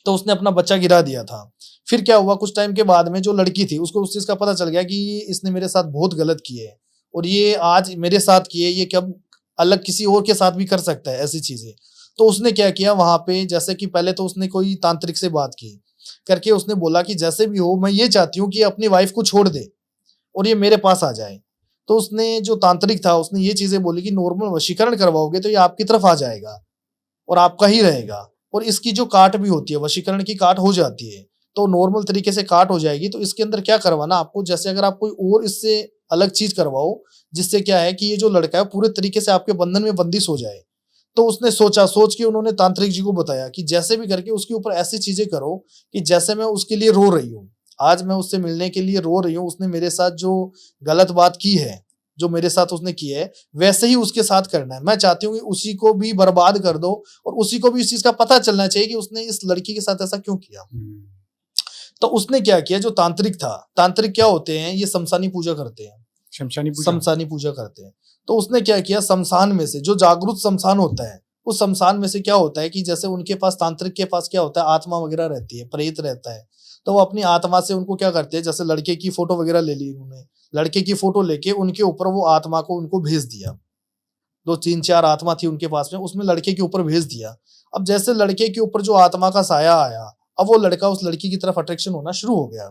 S2: तो उसने अपना बच्चा गिरा दिया था। फिर क्या हुआ, कुछ टाइम के बाद में जो लड़की थी उसको उस चीज का पता चल गया कि इसने मेरे साथ बहुत गलत किए है और ये आज मेरे साथ किए, ये कब अलग किसी और के साथ भी कर सकता है ऐसी चीजें। तो उसने क्या किया वहां पे, जैसे कि पहले तो उसने कोई तांत्रिक से बात की करके उसने बोला कि जैसे भी हो मैं ये चाहती हूँ कि अपनी वाइफ को छोड़ दे और ये मेरे पास आ जाए। तो उसने जो तांत्रिक था उसने ये चीजें बोली कि नॉर्मल वशीकरण करवाओगे तो ये आपकी तरफ आ जाएगा और आपका ही रहेगा, और इसकी जो काट भी होती है, वशीकरण की काट हो जाती है तो नॉर्मल तरीके से काट हो जाएगी। तो इसके अंदर क्या करवाना आपको, जैसे अगर आप कोई और इससे अलग चीज करवाओ जिससे क्या है कि ये जो लड़का है पूरे तरीके से आपके बंधन में बंदिश हो जाए। तो उसने सोच के उन्होंने तांत्रिक जी को बताया कि जैसे भी करके उसके ऊपर ऐसी चीजें करो कि जैसे मैं उसके लिए रो रही हूँ, आज मैं उससे मिलने के लिए रो रही हूँ, उसने मेरे साथ जो गलत बात की है, जो मेरे साथ उसने की है, वैसे ही उसके साथ करना है। मैं चाहती हूँ कि उसी को भी बर्बाद कर दो और उसी को भी इस चीज का पता चलना चाहिए कि उसने इस लड़की के साथ ऐसा क्यों किया। तो उसने क्या किया, जो तांत्रिक था, तांत्रिक क्या होते हैं, ये शमशानी पूजा करते हैं, शमशानी पूजा करते हैं। तो उसने क्या किया, शमशान में से, जो जागरूक शमशान होता है, उस शमशान में से क्या होता है कि जैसे उनके पास, तांत्रिक के पास क्या होता है, आत्मा वगैरह रहती है, प्रेत रहता है। तो वो अपनी आत्मा से उनको क्या करते हैं, जैसे लड़के की फोटो वगैरह ले ली उन्होंने, लड़के की फोटो लेके उनके ऊपर वो आत्मा को उनको भेज दिया। 2-3-4 आत्मा थी उनके पास में, उसमें लड़के के ऊपर भेज दिया। अब जैसे लड़के के ऊपर जो आत्मा का साया आया, अब वो लड़का उस लड़की की तरफ अट्रैक्शन होना शुरू हो गया।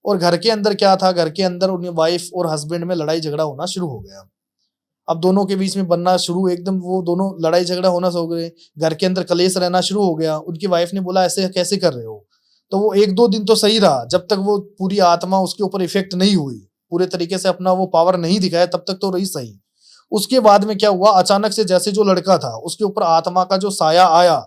S2: और घर के अंदर क्या था, घर के अंदर उन्हें वाइफ और हस्बैंड में लड़ाई झगड़ा होना शुरू हो गया। अब दोनों के बीच में बनना शुरू, एकदम वो दोनों लड़ाई झगड़ा होना शुरू हो गए, घर के अंदर कलेश रहना शुरू हो गया। उनकी वाइफ ने बोला ऐसे कैसे कर रहे हो। तो वो 1-2 दिन तो सही रहा, जब तक वो पूरी आत्मा उसके ऊपर इफेक्ट नहीं हुई, पूरे तरीके से अपना वो पावर नहीं दिखाया, तब तक तो रही सही। उसके बाद में क्या हुआ, अचानक से जैसे जो लड़का था उसके ऊपर आत्मा का जो साया आया,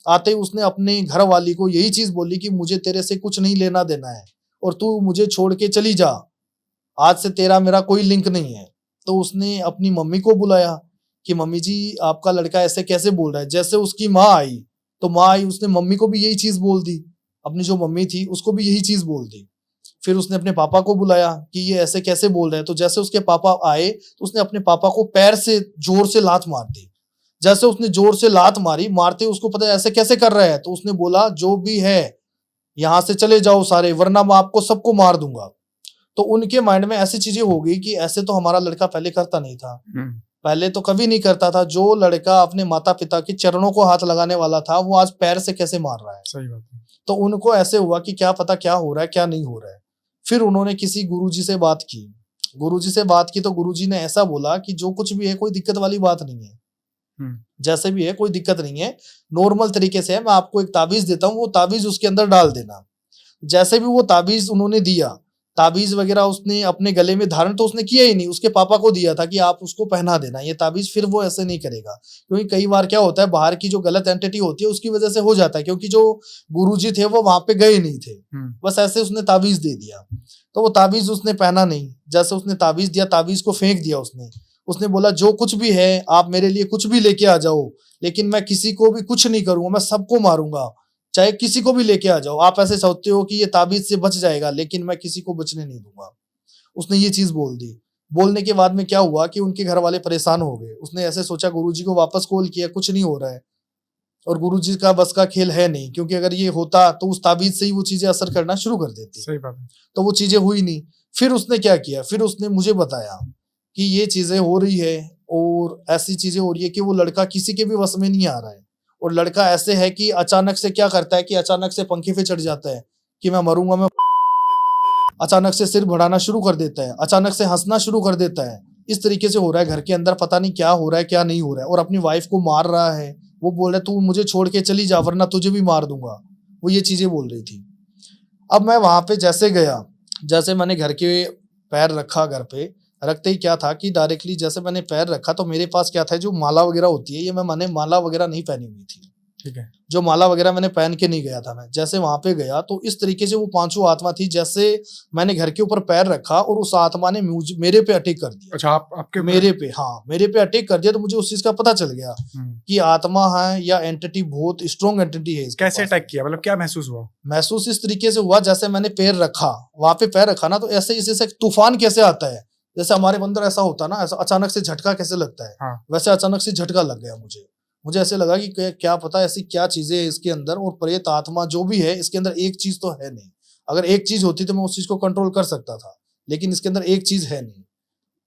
S2: आते ही उसने अपने घर वाली को यही चीज बोली कि मुझे तेरे से कुछ नहीं लेना देना है और तू मुझे छोड़ के चली जा, आज से तेरा मेरा कोई लिंक नहीं है। तो उसने अपनी मम्मी को बुलाया कि मम्मी जी आपका लड़का ऐसे कैसे बोल रहा है। जैसे उसकी माँ आई, तो माँ आई, उसने मम्मी को भी यही चीज बोल दी, अपनी जो मम्मी थी उसको भी यही चीज बोल दी। फिर उसने अपने पापा को बुलाया कि ये ऐसे कैसे बोल रहे हैं। तो जैसे उसके पापा आए तो उसने अपने पापा को पैर से जोर से लात मार दी। जैसे उसने जोर से लात मारी, मारते उसको पता है ऐसे कैसे कर रहा है, तो उसने बोला जो भी है यहाँ से चले जाओ सारे, वरना मैं आपको सबको मार दूंगा। तो उनके माइंड में ऐसी चीजें हो गई कि ऐसे तो हमारा लड़का पहले करता नहीं था, पहले तो कभी नहीं करता था। जो लड़का अपने माता पिता के चरणों को हाथ लगाने वाला था, वो आज पैर से कैसे मार रहा है।
S1: सही बात है।
S2: तो उनको ऐसे हुआ कि क्या पता क्या हो रहा है क्या नहीं हो रहा है। फिर उन्होंने किसी गुरुजी से बात की, गुरुजी से बात की तो गुरुजी ने ऐसा बोला कि जो कुछ भी है कोई दिक्कत वाली बात नहीं है, जैसे भी है कोई दिक्कत नहीं है, नॉर्मल तरीके से है। मैं आपको एक ताबीज देता हूँ, वो ताबीज उसके अंदर डाल देना। जैसे भी वो ताबीज उन्होंने दिया, ताबीज वगैरह उसने अपने गले में धारण तो उसने किया ही नहीं, उसके पापा को दिया था कि आप उसको पहना देना ये ताबीज, फिर वो ऐसे नहीं करेगा। क्योंकि कई बार क्या होता है, बाहर की जो गलत एंटिटी होती है उसकी वजह से हो जाता है, क्योंकि जो गुरुजी थे वो वहां पे गए नहीं थे, बस ऐसे उसने ताबीज दे दिया। तो वो ताबीज उसने पहना नहीं, जैसे उसने ताबीज दिया, ताबीज को फेंक दिया उसने बोला जो कुछ भी है आप मेरे लिए कुछ भी लेके आ जाओ, लेकिन मैं किसी को भी कुछ नहीं करूंगा, मैं सबको मारूंगा, चाहे किसी को भी लेके आ जाओ। आप ऐसे सोचते हो कि ये ताबीज से बच जाएगा, लेकिन मैं किसी को बचने नहीं दूंगा। उसने ये चीज बोल दी। बोलने के बाद में क्या हुआ कि उनके घर वाले परेशान हो गए। उसने ऐसे सोचा, गुरुजी को वापस कॉल किया, कुछ नहीं हो रहा है, और गुरुजी का बस का खेल है नहीं, क्योंकि अगर ये होता तो उस ताबीज से ही वो चीजें असर करना शुरू कर देती।
S1: सही बात है।
S2: तो वो चीजें हुई नहीं। फिर उसने क्या किया, फिर उसने मुझे बताया कि ये चीजें हो रही है और ऐसी चीजें हो रही है कि वो लड़का किसी के भी वश में नहीं आ रहा है। और लड़का ऐसे है कि अचानक से क्या करता है कि अचानक से पंखे पे चढ़ जाता है कि मैं मरूंगा, मैं अचानक से सिर बढ़ाना शुरू कर देता है, अचानक से हंसना शुरू कर देता है। इस तरीके से हो रहा है घर के अंदर, पता नहीं क्या हो रहा है क्या नहीं हो रहा है। और अपनी वाइफ को मार रहा है, वो बोल रहा है तू मुझे छोड़ के चली जा वरना तुझे भी मार दूंगा, वो ये चीजें बोल रही थी। अब मैं वहां पे जैसे गया, जैसे मैंने घर के पैर रखा, घर पे रखते ही क्या था कि डायरेक्टली जैसे मैंने पैर रखा तो मेरे पास क्या था, जो माला वगैरह होती है, ये मैंने माला वगैरह नहीं पहनी हुई थी,
S1: ठीक है,
S2: जो माला वगैरह मैंने पहन के नहीं गया था। मैं जैसे वहां पे गया तो इस तरीके से वो 5 आत्मा थी, जैसे मैंने घर के ऊपर पैर रखा और उस आत्मा ने मेरे पे अटैक कर दिया।
S1: अच्छा, आपके
S2: मेरे पे, हाँ मेरे पे अटैक कर दिया। तो मुझे उस चीज का पता चल गया कि आत्मा है या एंटिटी बहुत स्ट्रॉन्ग एंटिटी है।
S1: कैसे अटैक किया, मतलब क्या महसूस हुआ?
S2: महसूस इस तरीके से हुआ, जैसे मैंने पैर रखा, वहां पे पैर रखा ना, तो ऐसे इसे तूफान कैसे आता है, जैसे हमारे अंदर ऐसा होता है ना, ऐसा अचानक से झटका कैसे लगता है,
S1: हाँ।
S2: वैसे अचानक से झटका लग गया मुझे ऐसे लगा कि क्या पता ऐसी क्या चीजें है इसके अंदर, और प्रेत आत्मा जो भी है इसके अंदर एक चीज तो है नहीं। अगर एक चीज होती तो मैं उस चीज को कंट्रोल कर सकता था, लेकिन इसके अंदर एक चीज है नहीं।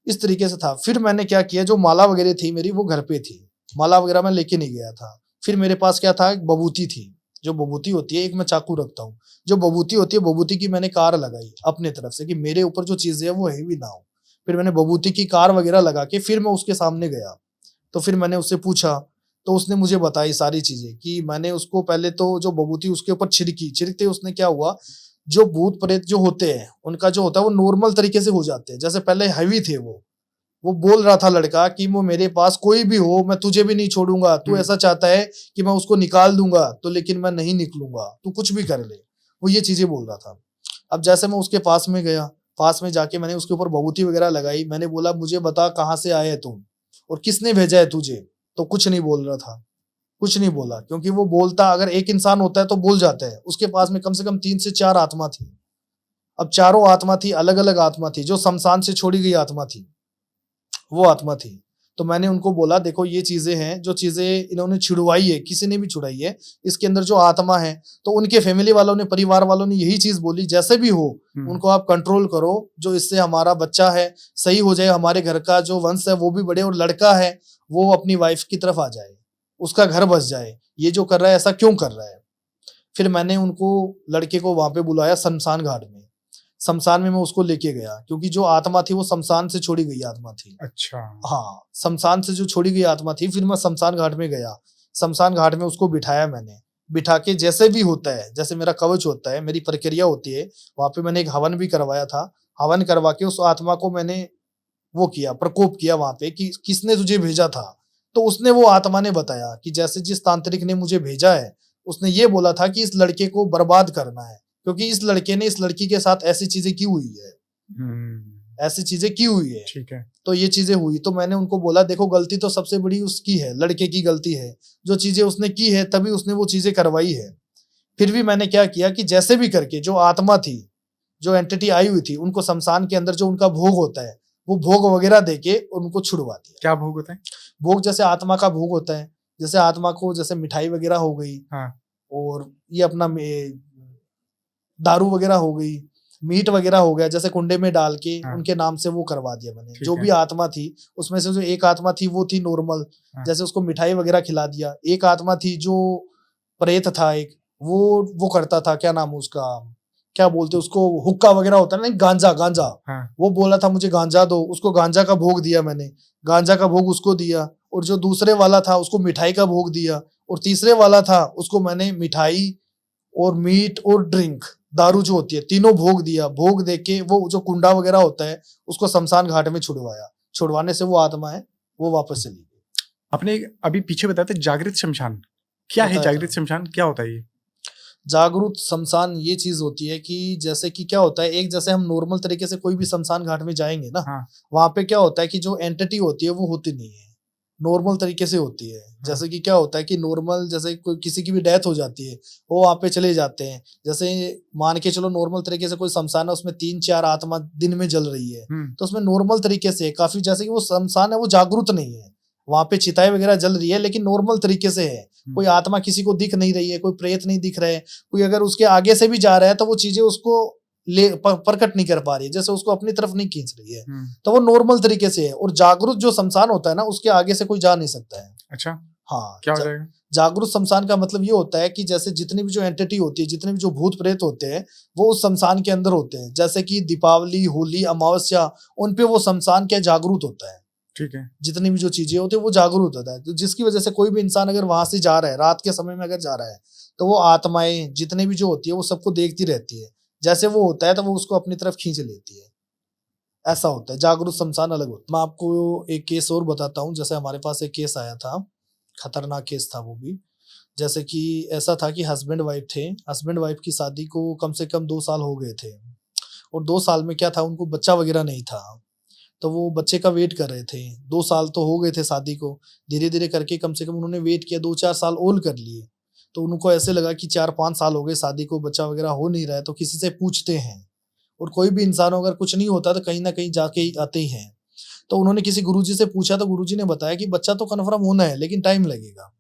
S2: इस तरीके से था। फिर मैंने क्या किया, जो माला वगैरह थी मेरी वो घर पे थी, माला वगैरह मैं लेके नहीं गया था। फिर मेरे पास क्या था, एक बबूती थी, जो बबूती होती है, एक मैं चाकू रखता हूँ, जो बबूती होती है, बबूती की मैंने कार लगाई अपने तरफ से कि मेरे ऊपर जो चीजें है वो हैवी ना हो। फिर मैंने बबूती की कार वगैरह लगा के फिर मैं उसके सामने गया। तो फिर मैंने उससे पूछा, तो उसने मुझे बताई सारी चीजें कि मैंने उसको पहले तो जो बबूती उसके ऊपर छिड़कते उसने क्या हुआ, जो भूत प्रेत जो होते हैं उनका जो होता है वो नॉर्मल तरीके से हो जाते हैं। जैसे पहले हैवी थे वो बोल रहा था लड़का कि वो मेरे पास कोई भी हो मैं तुझे भी नहीं छोड़ूंगा, तू ऐसा चाहता है कि मैं उसको निकाल दूंगा तो लेकिन मैं नहीं निकलूंगा, तू कुछ भी कर ले, वो ये चीजें बोल रहा था। अब जैसे मैं उसके पास में गया, पास में जाके मैंने उसके ऊपर बबूती वगैरह लगाई, मैंने बोला मुझे बता कहाँ से आया है तुम और किसने भेजा है तुझे। तो कुछ नहीं बोल रहा था, कुछ नहीं बोला, क्योंकि वो बोलता अगर एक इंसान होता है तो बोल जाता है, उसके पास में कम से कम 3 से 4 आत्मा थी। अब चारों आत्मा थी, अलग अलग आत्मा थी, जो शमशान से छोड़ी गई आत्मा थी, वो आत्मा थी। तो मैंने उनको बोला देखो ये चीजें हैं, जो चीजें इन्होंने छुड़वाई है, किसी ने भी छुड़ाई है, इसके अंदर जो आत्मा है, तो उनके फैमिली वालों ने, परिवार वालों ने यही चीज बोली, जैसे भी हो उनको आप कंट्रोल करो, जो इससे हमारा बच्चा है सही हो जाए, हमारे घर का जो वंश है वो भी बढ़े, और लड़का है वो अपनी वाइफ की तरफ आ जाए, उसका घर बस जाए, ये जो कर रहा है ऐसा क्यों कर रहा है। फिर मैंने उनको, लड़के को वहां पे बुलाया शमशान घाट में, शमशान में मैं उसको लेके गया, क्योंकि जो आत्मा थी वो शमशान से छोड़ी गई आत्मा थी।
S1: अच्छा।
S2: हाँ, शमशान से जो छोड़ी गई आत्मा थी। फिर मैं शमशान घाट में गया, शमशान घाट में उसको बिठाया मैंने, बिठा के जैसे भी होता है, जैसे मेरा कवच होता है, मेरी प्रक्रिया होती है, वहां पे मैंने एक हवन भी करवाया था। हवन करवा के उस आत्मा को मैंने वो किया, प्रकोप किया वहां पे कि किसने तुझे भेजा था। तो उसने, वो आत्मा ने बताया कि जैसे जिस तांत्रिक ने मुझे भेजा है, उसने ये बोला था कि इस लड़के को बर्बाद करना है, क्योंकि इस लड़के ने इस लड़की के साथ ऐसी चीजें की हुई है, ऐसी चीजें की हुई है।
S1: ठीक है।
S2: तो ये चीजें हुई, तो मैंने उनको बोला देखो गलती तो सबसे बड़ी उसकी है, लड़के की गलती है, जो चीजें उसने की है तभी उसने वो चीजें करवाई है। फिर भी मैंने क्या किया कि जैसे भी करके जो आत्मा थी, जो एंटिटी आई हुई थी, उनको शमशान के अंदर जो उनका भोग होता है, वो भोग वगैरह देके उनको छुड़वा दिया।
S1: क्या भोग होता है?
S2: भोग जैसे आत्मा का भोग होता है, जैसे आत्मा को जैसे मिठाई वगैरह हो गई,
S1: हाँ।
S2: और ये अपना दारू वगैरह हो गई, मीट वगैरह हो गया, जैसे कुंडे में डाल के
S1: हाँ।
S2: उनके नाम से वो करवा दिया मैंने।
S1: ठीक
S2: जो
S1: है।
S2: भी आत्मा थी उसमें से जो एक आत्मा थी वो थी नॉर्मल,
S1: हाँ।
S2: जैसे उसको मिठाई वगैरह खिला दिया। एक आत्मा थी जो प्रेत था, एक वो करता था, क्या नाम है उसका, क्या बोलते उसको, हुक्का वगैरह होता है ना, गांजा, गांजा।
S1: हाँ।
S2: वो बोला था मुझे गांजा दो, उसको गांजा का भोग दिया मैंने, गांजा का भोग उसको दिया। और जो दूसरे वाला था उसको मिठाई का भोग दिया, और तीसरे वाला था उसको मैंने मिठाई और मीट और ड्रिंक, दारू जो होती है, तीनों भोग दिया। भोग देके वो जो कुंडा वगैरह होता है उसको शमशान घाट में छुड़वाया। छुड़वाने से वो आत्मा है वो वापस चली गई।
S1: आपने अभी पीछे बताया था जागृत शमशान, क्या है
S2: बताया
S1: जागृत शमशान, क्या होता है ये?
S2: जागरूक शमशान ये चीज होती है कि जैसे कि क्या होता है, एक जैसे हम नॉर्मल तरीके से कोई भी शमशान घाट में जाएंगे ना,
S1: हाँ।
S2: वहां पे क्या होता है कि जो एंटिटी होती है वो होती नहीं है, नॉर्मल तरीके से होती है। जैसे कि क्या होता है कि नॉर्मल, जैसे कोई किसी की भी डेथ हो जाती है, वो वहां पे चले जाते हैं। जैसे मान के चलो नॉर्मल तरीके से कोई शमशान है, उसमें 3-4 आत्मा दिन में जल रही है, तो उसमें नॉर्मल तरीके से काफी, जैसे कि वो शमशान है वो जागरूक नहीं है, वहां पे चिताएं वगैरह जल रही है लेकिन नॉर्मल तरीके से है, कोई आत्मा किसी को दिख नहीं रही है, कोई प्रेत नहीं दिख रहा है, कोई अगर उसके आगे से भी जा रहा है तो वो चीजें उसको प्रकट नहीं कर पा रही है, जैसे उसको अपनी तरफ नहीं खींच रही है, तो वो नॉर्मल तरीके से है। और जागरूक जो शमशान होता है ना, उसके आगे से कोई जा नहीं सकता है।
S1: अच्छा।
S2: हाँ,
S1: क्या हो जाएगा?
S2: जागरूक शमशान का मतलब ये होता है कि जैसे जितनी भी जो एंटिटी होती है, जितने भी जो भूत प्रेत होते हैं, वो उस शमशान के अंदर होते हैं। जैसे कि दीपावली, होली, अमावस्या, उन पे वो शमशान क्या जागरूक होता है।
S1: ठीक है।
S2: जितनी भी जो चीजें होती है वो जागरूक होता है, तो जिसकी वजह से कोई भी इंसान अगर वहां से जा रहा है, रात के समय में अगर जा रहा है, तो वो आत्माएं जितने भी जो होती है वो सबको देखती रहती है, जैसे वो होता है तो वो उसको अपनी तरफ खींच लेती है। ऐसा होता है, जागरूक शमशान अलग होता है। मैं आपको एक केस और बताता हूँ। जैसे हमारे पास एक केस आया था, खतरनाक केस था वो भी। जैसे कि ऐसा था कि हस्बैंड वाइफ थे, हस्बैंड वाइफ की शादी को कम से कम 2 साल हो गए थे, और 2 साल में क्या था, उनको बच्चा वगैरह नहीं था, तो वो बच्चे का वेट कर रहे थे। 2 साल तो हो गए थे शादी को, धीरे धीरे करके कम से कम उन्होंने वेट किया, 2-4 साल और कर लिए। तो उनको ऐसे लगा कि 4-5 साल हो गए शादी को, बच्चा वगैरह हो नहीं रहा है, तो किसी से पूछते हैं। और कोई भी इंसान अगर कुछ नहीं होता तो कहीं ना कहीं जाके ही आते ही हैं। तो उन्होंने किसी गुरुजी से पूछा, तो गुरुजी ने बताया कि बच्चा तो कन्फर्म होना है लेकिन टाइम लगेगा,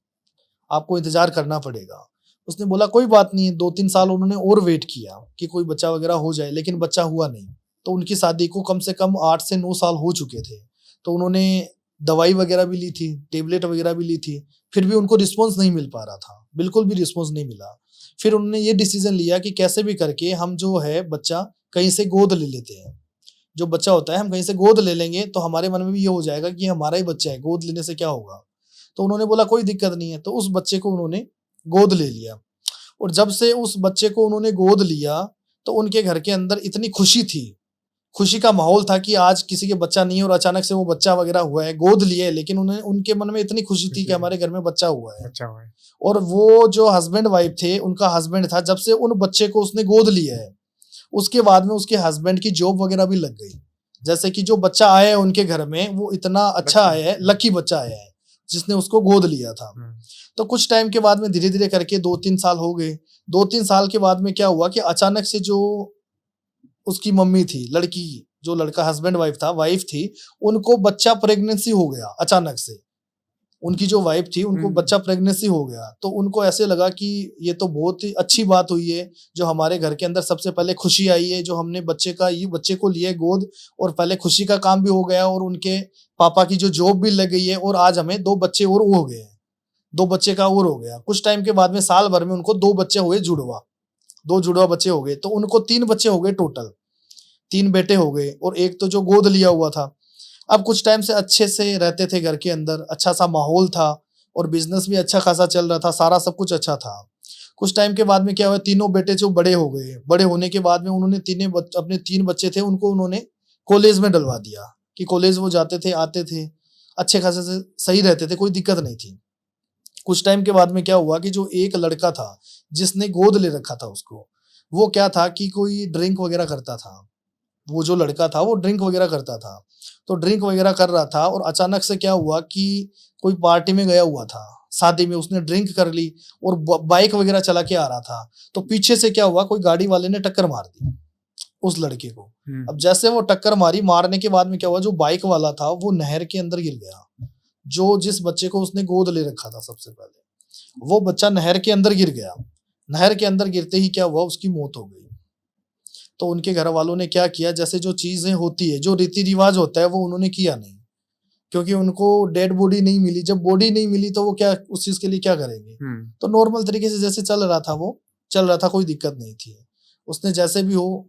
S2: आपको इंतजार करना पड़ेगा। उसने बोला कोई बात नहीं। 2-3 साल उन्होंने और वेट किया कि कोई बच्चा वगैरह हो जाए, लेकिन बच्चा हुआ नहीं। तो उनकी शादी को कम से कम 8 से 9 साल हो चुके थे। तो उन्होंने दवाई वगैरह भी ली थी, टेबलेट वगैरह भी ली थी, फिर भी उनको रिस्पॉन्स नहीं मिल पा रहा था, बिल्कुल भी रिस्पॉन्स नहीं मिला। फिर उन्होंने ये डिसीजन लिया कि कैसे भी करके हम जो है बच्चा कहीं से गोद ले लेते हैं। जो बच्चा होता है हम कहीं से गोद ले लेंगे तो हमारे मन में भी ये हो जाएगा कि हमारा ही बच्चा है, गोद लेने से क्या होगा। तो उन्होंने बोला कोई दिक्कत नहीं है। तो उस बच्चे को उन्होंने गोद ले लिया, और जब से उस बच्चे को उन्होंने गोद लिया तो उनके घर के अंदर इतनी खुशी थी, खुशी का माहौल था कि आज किसी के बच्चा नहीं है और अचानक से वो बच्चा वगैरह हुआ है, गोद लिए है, लेकिन उन्हें उनके मन में इतनी खुशी थी कि हमारे घर में बच्चा हुआ है। और वो जो हस्बैंड वाइफ थे, उनका हस्बैंड था, जब से उन बच्चे को उसने गोद लिया है उसके बाद में उसके हस्बैंड की जॉब वगैरह भी लग गई। जैसे कि जो बच्चा आया है उनके घर में वो इतना अच्छा आया है, लकी बच्चा आया है जिसने उसको गोद लिया था। तो कुछ टाइम के बाद में धीरे धीरे करके 2-3 साल हो गए। 2-3 साल के बाद में क्या हुआ कि अचानक से जो उसकी मम्मी थी, लड़की, जो लड़का हस्बैंड वाइफ थी, उनको बच्चा प्रेगनेंसी हो गया अचानक से। उनकी जो वाइफ थी उनको बच्चा प्रेगनेंसी हो गया, तो उनको ऐसे लगा कि ये तो बहुत ही अच्छी बात हुई है, जो हमारे घर के अंदर सबसे पहले खुशी आई है, जो हमने बच्चे को लिए गोद, और पहले खुशी का काम भी हो गया, और उनके पापा की जो जॉब भी लग गई है, और आज हमें 2 बच्चे और हो गए हैं, 2 बच्चे का और हो गया। कुछ टाइम के बाद में, साल भर में उनको 2 बच्चे हुए, जुड़वा, 2 जुड़वा बच्चे हो गए, तो उनको 3 बच्चे हो गए टोटल, 3 बेटे हो गए, और एक तो जो गोद लिया हुआ था। अब कुछ टाइम से अच्छे से रहते थे घर के अंदर, अच्छा सा माहौल था, और बिजनेस भी अच्छा खासा चल रहा था, सारा सब कुछ अच्छा था। कुछ टाइम के बाद में क्या हुआ, तीनों बेटे जो बड़े हो गए, बड़े होने के बाद में उन्होंने अपने 3 बच्चे थे उनको उन्होंने कॉलेज में डलवा दिया, कि कॉलेज वो जाते थे, आते थे, अच्छे खासे से सही रहते थे, कोई दिक्कत नहीं थी। कुछ टाइम के बाद में क्या हुआ कि जो एक लड़का था जिसने गोद ले रखा था उसको, वो क्या था कि कोई ड्रिंक वगैरह करता था। वो जो लड़का था वो ड्रिंक वगैरह करता था, तो ड्रिंक वगैरह कर रहा था, और अचानक से क्या हुआ कि कोई पार्टी में गया हुआ था, शादी में, उसने ड्रिंक कर ली और बाइक वगैरह चला के आ रहा था, तो पीछे से क्या हुआ, कोई गाड़ी वाले ने टक्कर मार दी उस लड़के को। अब जैसे वो टक्कर मारने के बाद में क्या हुआ, जो बाइक वाला था वो नहर के अंदर गिर गया। जिस बच्चे को उसने गोद ले रखा था सबसे पहले, वो बच्चा नहर के अंदर गिर गया। नहर के अंदर गिरते ही क्या हुआ, उसकी मौत हो गई। तो उनके घर वालों ने क्या किया, जैसे जो चीजें होती है, जो रीति रिवाज होता है, वो उन्होंने किया नहीं, क्योंकि उनको डेड बॉडी नहीं मिली। जब बॉडी नहीं मिली तो वो क्या उस चीज के लिए क्या करेंगे। तो नॉर्मल तरीके से जैसे चल रहा था वो चल रहा था, कोई दिक्कत नहीं थी। उसने जैसे भी हो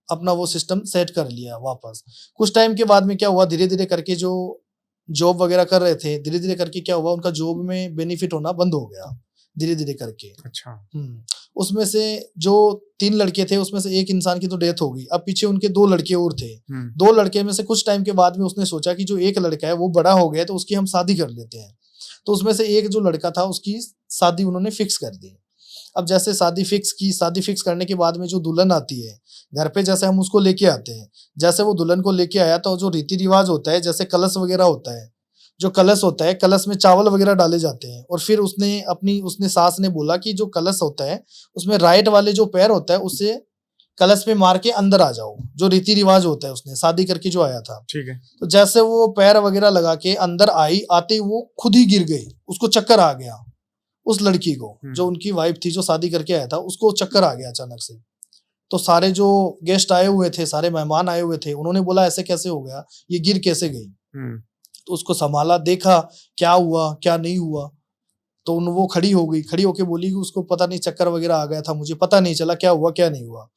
S2: अपना वो सिस्टम सेट कर लिया वापस। कुछ टाइम के बाद में क्या हुआ, धीरे धीरे करके जो जॉब वगैरह कर रहे थे, धीरे धीरे करके क्या हुआ, उनका जॉब में बेनिफिट होना बंद हो गया धीरे धीरे करके।
S1: अच्छा।
S2: उसमें से जो 3 लड़के थे उसमें से एक इंसान की तो डेथ हो गई। अब पीछे उनके 2 लड़के और थे। 2 लड़के में से कुछ टाइम के बाद में उसने सोचा कि जो एक लड़का है वो बड़ा हो गया, तो उसकी हम शादी कर लेते हैं। तो उसमें से एक जो लड़का था उसकी शादी उन्होंने फिक्स कर दी। अब जैसे शादी फिक्स करने के बाद में जो दुल्हन आती है घर पे, जैसे हम उसको लेके आते हैं, जैसे वो दुल्हन को लेके आया तो जो रीति रिवाज होता है, जैसे कलश वगैरह होता है, जो कलश होता है, कलश में चावल वगैरह डाले जाते हैं, और फिर उसने सास ने बोला कि जो कलश होता है उसमें राइट वाले जो पैर होता है उससे कलश पे मार के अंदर आ जाओ, जो रीति रिवाज होता है उसने शादी करके जो आया था।
S1: ठीक है।
S2: तो जैसे वो पैर वगैरह लगा के अंदर आई, आते वो खुद ही गिर गई, उसको चक्कर आ गया। उस लड़की को, जो उनकी वाइफ थी, जो शादी करके आया था, उसको चक्कर आ गया अचानक से। तो सारे जो गेस्ट आए हुए थे, सारे मेहमान आए हुए थे, उन्होंने बोला ऐसे कैसे हो गया, ये गिर कैसे गई। तो उसको संभाला, देखा क्या हुआ क्या नहीं हुआ, तो वो खड़ी हो गई, खड़ी होके बोली कि उसको पता नहीं चक्कर वगैरह आ गया था, मुझे पता नहीं चला क्या हुआ क्या नहीं हुआ।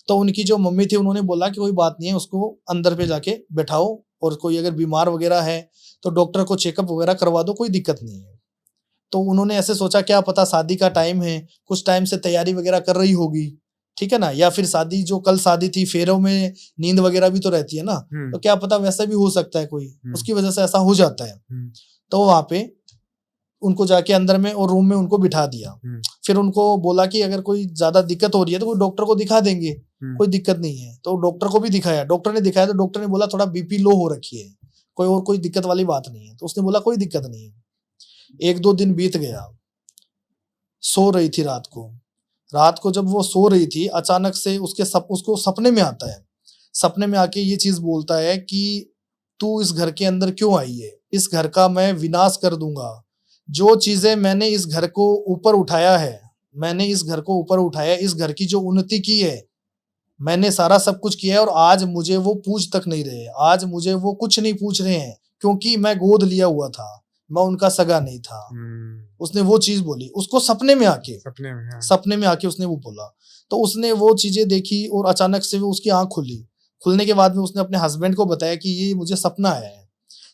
S2: तो उनकी जो मम्मी थी उन्होंने बोला कि कोई बात नहीं है, उसको अंदर पे जाके बैठाओ, और कोई अगर बीमार वगैरह है तो डॉक्टर को चेकअप वगैरह करवा दो, कोई दिक्कत नहीं है। तो उन्होंने ऐसे सोचा क्या पता शादी का टाइम है, कुछ टाइम से तैयारी वगैरह कर रही होगी, ठीक है ना, या फिर शादी जो कल शादी थी, फेरों में नींद वगैरह भी तो रहती है ना, तो क्या पता वैसा भी हो सकता है कोई, उसकी वजह से ऐसा हो जाता है। तो वहां पे उनको जाके अंदर में और रूम में उनको बिठा दिया। फिर उनको बोला कि अगर कोई ज्यादा दिक्कत हो रही है तो कोई डॉक्टर को दिखा देंगे, कोई दिक्कत नहीं है। तो डॉक्टर को भी दिखाया, डॉक्टर ने दिखाया तो डॉक्टर ने बोला थोड़ा बीपी लो हो रखी है, कोई दिक्कत वाली बात नहीं है। तो उसने बोला कोई दिक्कत नहीं है। 1-2 दिन बीत गया, सो रही थी रात को जब वो सो रही थी, अचानक से उसको सपने में आता है। सपने में आके ये चीज बोलता है कि तू इस घर के अंदर क्यों आई है, इस घर का मैं विनाश कर दूंगा। जो चीजें मैंने इस घर को ऊपर उठाया है, इस घर की जो उन्नति की है, मैंने सारा सब कुछ किया है, और आज मुझे वो पूछ तक नहीं रहे, आज मुझे वो कुछ नहीं पूछ रहे हैं, क्योंकि मैं गोद लिया हुआ था, मैं उनका सगा नहीं था। उसने वो चीज बोली उसको सपने में आके उसने वो बोला। तो उसने वो चीजें देखी और अचानक से वो उसकी आंख खुलने के बाद में उसने अपने हस्बैंड को बताया कि ये मुझे सपना आया है।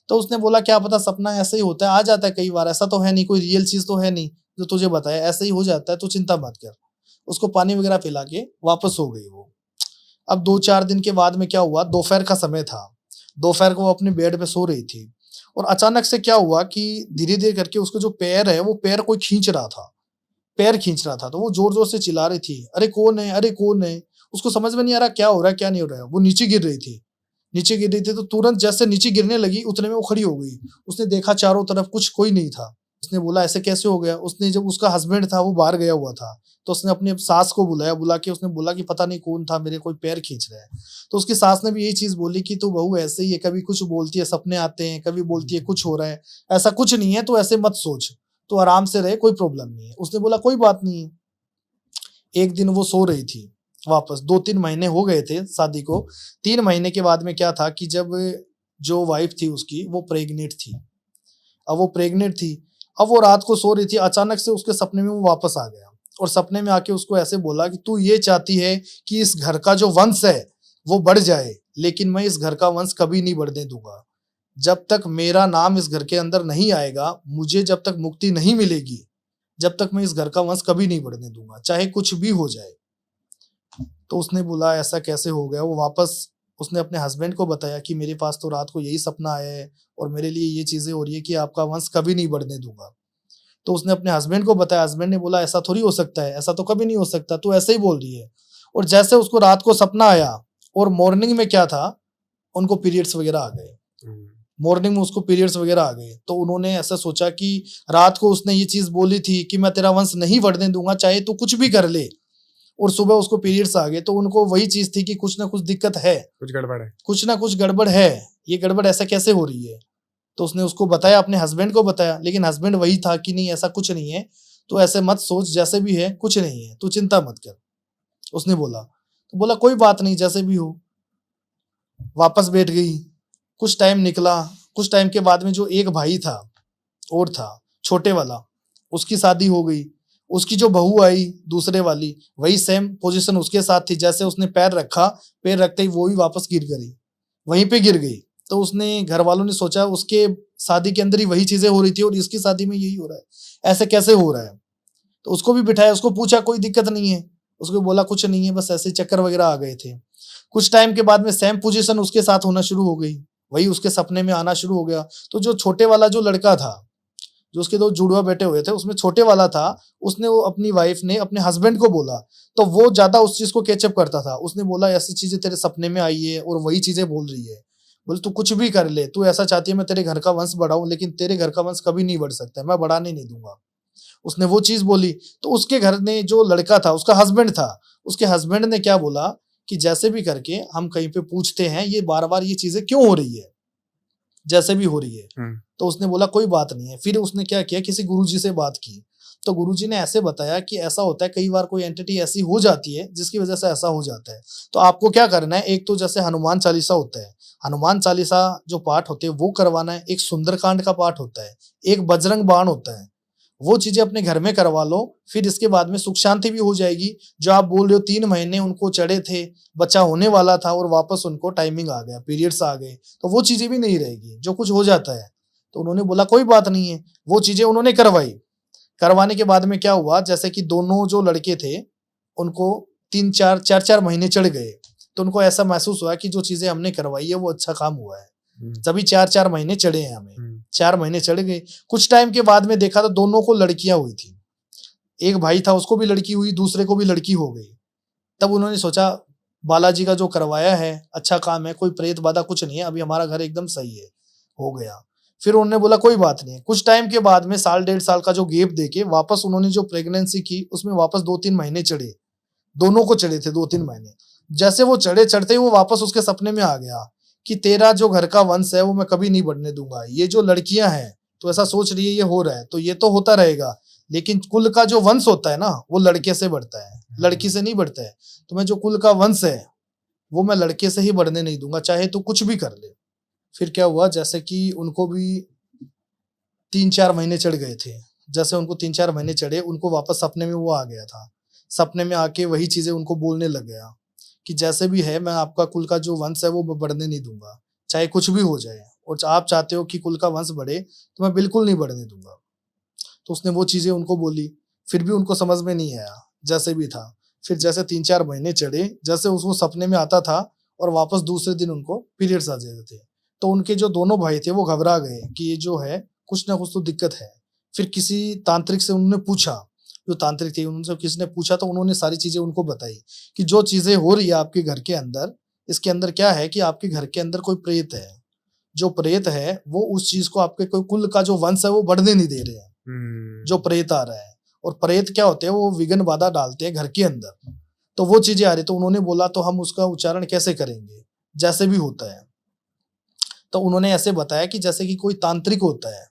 S2: तो उसने बोला क्या पता सपना ऐसे ही होता है, आ जाता है कई बार, ऐसा तो है नहीं, कोई रियल चीज तो है नहीं जो तुझे बताया, ऐसे ही हो जाता है, तो चिंता मत कर। उसको पानी वगैरह पिला के वापस हो गई वो। अब 2-4 दिन के बाद में क्या हुआ, दोपहर का समय था, दोपहर को वो अपने बेड पे सो रही थी, और अचानक से क्या हुआ कि धीरे धीरे करके उसका जो पैर है वो पैर कोई खींच रहा था। तो वो जोर जोर से चिल्ला रही थी, अरे कौन है। उसको समझ में नहीं आ रहा क्या हो रहा है क्या नहीं हो रहा है। वो नीचे गिर रही थी तो तुरंत जैसे नीचे गिरने लगी उतने में वो खड़ी हो गई। उसने देखा चारों तरफ कोई नहीं था, उसने बोला ऐसे कैसे हो गया। उसने जब उसका हस्बैंड था वो बाहर गया हुआ था तो उसने अपनी सास को बुलाया, बुला के उसने बोला कि पता नहीं कौन था, मेरे कोई पैर खींच रहा है। तो उसकी सास ने भी यही चीज बोली कि तू बहू ऐसे ही है, कभी कुछ बोलती है सपने आते हैं, कभी बोलती है कुछ हो रहा है, ऐसा कुछ नहीं है, तो ऐसे मत सोच, तो आराम से रहे, कोई प्रॉब्लम नहीं है। उसने बोला कोई बात नहीं है। एक दिन वो सो रही थी वापस, 2-3 महीने हो गए थे शादी को। 3 महीने के बाद में क्या था कि जब जो वाइफ थी उसकी वो प्रेग्नेंट थी। अब वो प्रेग्नेंट थी, अब वो रात को सो रही थी, अचानक से उसके सपने में वो वापस आ गया और सपने में आके उसको ऐसे बोला कि तू ये चाहती है कि इस घर का जो वंश है वो बढ़ जाए, लेकिन मैं इस घर का वंश कभी नहीं बढ़ने दूंगा। जब तक मेरा नाम इस घर के अंदर नहीं आएगा, मुझे जब तक मुक्ति नहीं मिलेगी, जब तक मैं इस घर का वंश कभी नहीं बढ़ने दूंगा, चाहे कुछ भी हो जाए। तो उसने बोला ऐसा कैसे हो गया। वो वापस उसने अपने हस्बैंड को बताया कि मेरे पास तो रात को यही सपना आया है और मेरे लिए ये चीजें हो रही है कि आपका वंश कभी नहीं बढ़ने दूंगा। तो उसने अपने हस्बैंड को बताया, हस्बैंड ने बोला ऐसा थोड़ी हो सकता है, ऐसा तो कभी नहीं हो सकता, तू ऐसे ही बोल रही है। और जैसे उसको रात को सपना आया और मॉर्निंग में क्या था, उनको पीरियड्स वगैरह आ गए। मॉर्निंग में उसको पीरियड्स वगैरह आ गए। तो उन्होंने ऐसा सोचा कि रात को उसने ये चीज बोली थी कि मैं तेरा वंश नहीं बढ़ने दूंगा, चाहे तू कुछ भी कर ले, और सुबह उसको पीरियड्स आ गए। तो उनको वही चीज थी कि कुछ ना कुछ दिक्कत है,
S1: कुछ गड़बड़ है,
S2: कुछ ना कुछ गड़बड़ है, ये गड़बड़ ऐसा कैसे हो रही है। तो उसने उसको बताया, अपने हस्बैंड को बताया, लेकिन हस्बैंड वही था कि नहीं ऐसा कुछ नहीं है, तो ऐसे मत सोच, जैसे भी है कुछ नहीं है, तू चिंता मत कर। उसने बोला, तो बोला कोई बात नहीं, जैसे भी हो। वापस बैठ गई। कुछ टाइम निकला, कुछ टाइम के बाद में जो एक भाई था और था छोटे वाला, उसकी शादी हो गई। उसकी जो बहू आई दूसरे वाली, वही सेम पोजीशन उसके साथ थी, जैसे उसने पैर रखा, पैर रखते ही वो भी वापस गिर गई, वहीं पे गिर गई। तो उसने, घर वालों ने सोचा उसके शादी के अंदर ही वही चीजें हो रही थी और इसकी शादी में यही हो रहा है, ऐसे कैसे हो रहा है। तो उसको भी बिठाया, उसको पूछा कोई दिक्कत नहीं है, उसको बोला कुछ नहीं है, बस ऐसे चक्कर वगैरह आ गए थे। कुछ टाइम के बाद में सेम पोजीशन उसके साथ होना शुरू हो गई, वही उसके सपने में आना शुरू हो गया। तो जो छोटे वाला जो लड़का था, जो उसके 2 जुड़वा बैठे हुए थे, उसमें छोटे वाला था, उसने वो अपनी वाइफ ने अपने हस्बैंड को बोला, तो वो ज्यादा उस चीज को कैचअप करता था। उसने बोला ऐसी चीजें तेरे सपने में आई है और वही चीजें बोल रही है, बोले तू कुछ भी कर ले, तू ऐसा चाहती है मैं तेरे घर का वंश बढ़ाऊं, लेकिन तेरे घर का वंश कभी नहीं बढ़ सकता, मैं बढ़ाने नहीं दूंगा। उसने वो चीज बोली। तो उसके घर ने जो लड़का था, उसका हस्बैंड था, उसके हस्बैंड ने क्या बोला कि जैसे भी करके हम कहीं पे पूछते हैं, ये बार बार ये चीजें क्यों हो रही है, जैसे भी हो रही है। तो उसने बोला कोई बात नहीं है। फिर उसने क्या किया, किसी गुरुजी से बात की, तो गुरुजी ने ऐसे बताया कि ऐसा होता है, कई बार कोई एंटिटी ऐसी हो जाती है जिसकी वजह से ऐसा हो जाता है। तो आपको क्या करना है, एक तो जैसे हनुमान चालीसा होता है, हनुमान चालीसा जो पाठ होते हैं वो करवाना है, एक सुंदरकांड का पाठ होता है, एक बजरंग बाण होता है, वो चीजें अपने घर में करवा लो। फिर इसके बाद में सुख शांति भी हो जाएगी। जो आप बोल रहे हो 3 महीने उनको चढ़े थे, बच्चा होने वाला था और वापस उनको टाइमिंग आ गया, पीरियड्स आ गए, तो वो चीजें भी नहीं रहेगी, जो कुछ हो जाता है। तो उन्होंने बोला कोई बात नहीं है, वो चीजें उन्होंने करवाई। करवाने के बाद में क्या हुआ, जैसे कि दोनों जो लड़के थे उनको 3-4 महीने चढ़ गए, तो उनको ऐसा महसूस हुआ कि जो चीजें हमने करवाई है वो अच्छा काम हुआ है, तभी 4-4 महीने चढ़े हैं हमें। 4 महीने चढ़ गए। कुछ टाइम के बाद में देखा तो दोनों को लड़कियां हुई थी, एक भाई था उसको भी लड़की हुई, दूसरे को भी लड़की हो गई। तब उन्होंने सोचा बालाजी का जो करवाया है अच्छा काम है, कोई प्रेत बाधा कुछ नहीं है, अभी हमारा घर एकदम सही है, हो गया। फिर उन्होंने बोला कोई बात नहीं। कुछ टाइम के बाद में 1.5 साल का जो गैप देके वापस उन्होंने जो प्रेगनेंसी की, उसमें वापस 2-3 महीने चढ़े, दोनों को चढ़े थे 2-3 महीने। जैसे वो चढ़े, चढ़ते ही वो वापस उसके सपने में आ गया कि तेरा जो घर का वंश है वो मैं कभी नहीं बढ़ने दूंगा। ये जो लड़कियां हैं तो ऐसा सोच रही है, ये हो रहा है तो ये तो होता रहेगा, लेकिन कुल का जो वंश होता है ना वो लड़के से बढ़ता है, लड़की से नहीं बढ़ता है। तो मैं जो कुल का वंश है वो मैं लड़के से ही बढ़ने नहीं दूंगा, चाहे तू कुछ भी कर ले। फिर क्या हुआ, जैसे कि उनको भी 3-4 महीने चढ़ गए थे। जैसे उनको 3-4 महीने चढ़े, उनको वापस सपने में वो आ गया था। सपने में आके वही चीजें उनको बोलने लग गया कि जैसे भी है मैं आपका कुल का जो वंश है वो बढ़ने नहीं दूंगा, चाहे कुछ भी हो जाए, और आप चाहते हो कि कुल का वंश बढ़े तो मैं बिल्कुल नहीं बढ़ने दूंगा। तो उसने वो चीजें उनको बोली, फिर भी उनको समझ में नहीं आया, जैसे भी था। फिर जैसे 3-4 महीने चढ़े, जैसे उसको सपने में आता था और वापस दूसरे दिन उनको पीरियड्स आ जाते थे। तो उनके जो दोनों भाई थे वो घबरा गए कि ये जो है कुछ ना कुछ तो दिक्कत है। फिर किसी तांत्रिक से उन्होंने पूछा, जो तांत्रिक थे उनसे किसी ने पूछा, तो उन्होंने सारी चीजें उनको बताई कि जो चीजें हो रही है आपके घर के अंदर, इसके अंदर क्या है कि आपके घर के अंदर कोई प्रेत है। जो प्रेत है वो उस चीज को, आपके कोई कुल का जो वंश है वो बढ़ने नहीं दे रहे हैं। जो प्रेत आ रहा है। और प्रेत क्या होते हैं, वो विघ्न बाधा डालते हैं घर के अंदर। तो वो चीजें आ रही, तो उन्होंने बोला तो हम उसका उच्चारण कैसे करेंगे, जैसे भी होता है। तो उन्होंने ऐसे बताया कि जैसे कि कोई तांत्रिक होता है,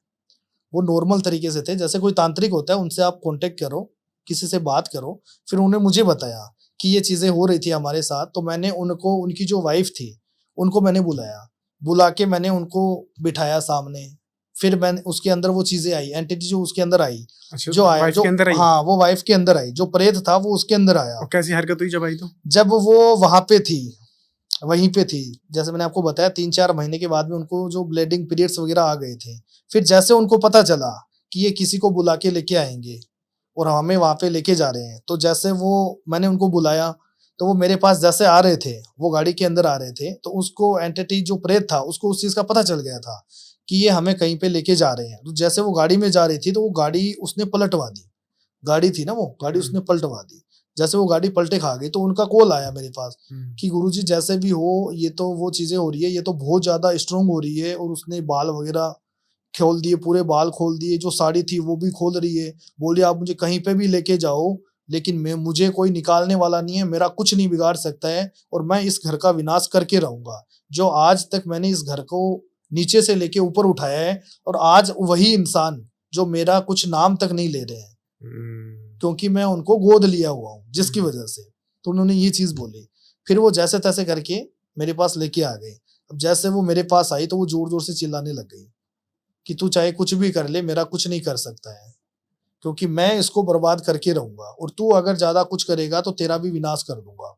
S2: वो नॉर्मल तरीके से थे, जैसे कोई तांत्रिक होता है उनसे आप कांटेक्ट करो, किसी से बात करो। फिर उन्होंने मुझे बताया कि ये चीजें हो रही थी हमारे साथ। तो मैंने उनको, उनकी जो वाइफ थी उनको मैंने बुलाया, बुला के मैंने उनको बिठाया सामने। फिर मैंने उसके अंदर वो चीजें आई, एंटिटी जो उसके अंदर आई,
S1: अच्छा,
S2: जो आया,
S1: वाइफ
S2: जो
S1: के अंदर आई?
S2: हाँ वो वाइफ के अंदर आई, जो प्रेत था वो उसके अंदर आया।
S1: और कैसी हरकत हुई जब आई तो?
S2: जब वो वहां पे थी, वहीं पे थी, जैसे मैंने आपको बताया 3-4 महीने के बाद में उनको जो ब्लीडिंग पीरियड्स वगैरह आ गए थे। फिर जैसे उनको पता चला कि ये किसी को बुला के लेके आएंगे और हमें वहां पे लेके जा रहे हैं, तो जैसे वो, मैंने उनको बुलाया, तो वो मेरे पास जैसे आ रहे थे, वो गाड़ी के अंदर आ रहे थे, तो उसको एंटिटी जो प्रेत था उसको उस चीज का पता चल गया था कि ये हमें कहीं पे लेके जा रहे हैं। तो जैसे वो गाड़ी में जा रही थी, तो वो गाड़ी उसने पलटवा दी, गाड़ी थी ना वो गाड़ी उसने पलटवा दी। जैसे वो गाड़ी पलटे खा गई, तो उनका कॉल आया मेरे पास कि गुरुजी जैसे भी हो, ये तो वो चीजें हो रही है, ये तो बहुत ज्यादा स्ट्रोंग हो रही है। और उसने बाल वगैरह खोल दिए, पूरे बाल खोल दिए, जो साड़ी थी वो भी खोल रही है। बोली आप मुझे कहीं पे भी लेके जाओ, लेकिन मुझे कोई निकालने वाला नहीं है, मेरा कुछ नहीं बिगाड़ सकता है, और मैं इस घर का विनाश करके रहूंगा। जो आज तक मैंने इस घर को नीचे से लेके ऊपर उठाया है, और आज वही इंसान जो मेरा कुछ नाम तक नहीं ले रहे हैं, क्योंकि मैं उनको गोद लिया हुआ हूँ जिसकी वजह से। तो उन्होंने ये चीज बोली। फिर वो जैसे तैसे करके मेरे पास लेके आ गए। अब जैसे वो मेरे पास आई, तो वो जोर जोर से चिल्लाने लग गई कि तू चाहे कुछ भी कर ले, मेरा कुछ नहीं कर सकता है, क्योंकि मैं इसको बर्बाद करके रहूंगा, और तू अगर ज्यादा कुछ करेगा तो तेरा भी विनाश कर दूंगा।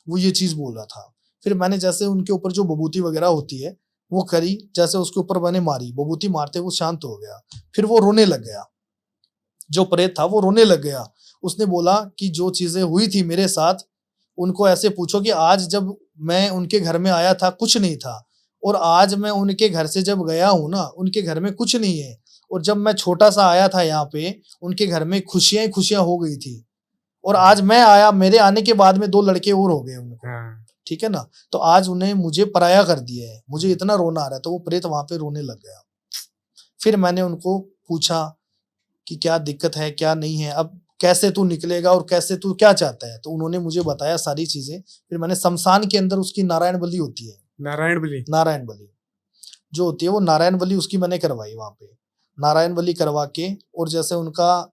S2: वो ये चीज बोल रहा था। फिर मैंने जैसे उनके ऊपर जो बबूती वगैरह होती है वो करी, जैसे उसके ऊपर मैंने मारी, बबूती मारते वो शांत हो गया। फिर वो रोने लग गया, जो प्रेत था वो रोने लग गया। उसने बोला कि जो चीजें हुई थी मेरे साथ, उनको ऐसे पूछो कि आज जब मैं उनके घर में आया था कुछ नहीं था, और आज मैं उनके घर से जब गया हूं ना, उनके घर में कुछ नहीं है। और जब मैं छोटा सा आया था यहाँ पे, उनके घर में खुशियां खुशियां हो गई थी, और आज मैं आया, मेरे आने के बाद में 2 लड़के और हो गए उनको। ठीक है ना, तो आज उन्हें मुझे पराया कर दिया है, मुझे इतना रोना आ रहा है। तो वो प्रेत वहां पे रोने लग गया। फिर मैंने उनको पूछा कि क्या दिक्कत है, क्या नहीं है, अब कैसे तू निकलेगा और कैसे तू क्या चाहता है। तो उन्होंने मुझे बताया सारी चीजें। फिर मैंने शमशान के अंदर उसकी नारायण बलि होती है, नारायण बलि जो होती है, वो नारायण बलि उसकी मैंने करवाई वहां पे। नारायण बलि करवा के, और जैसे उनका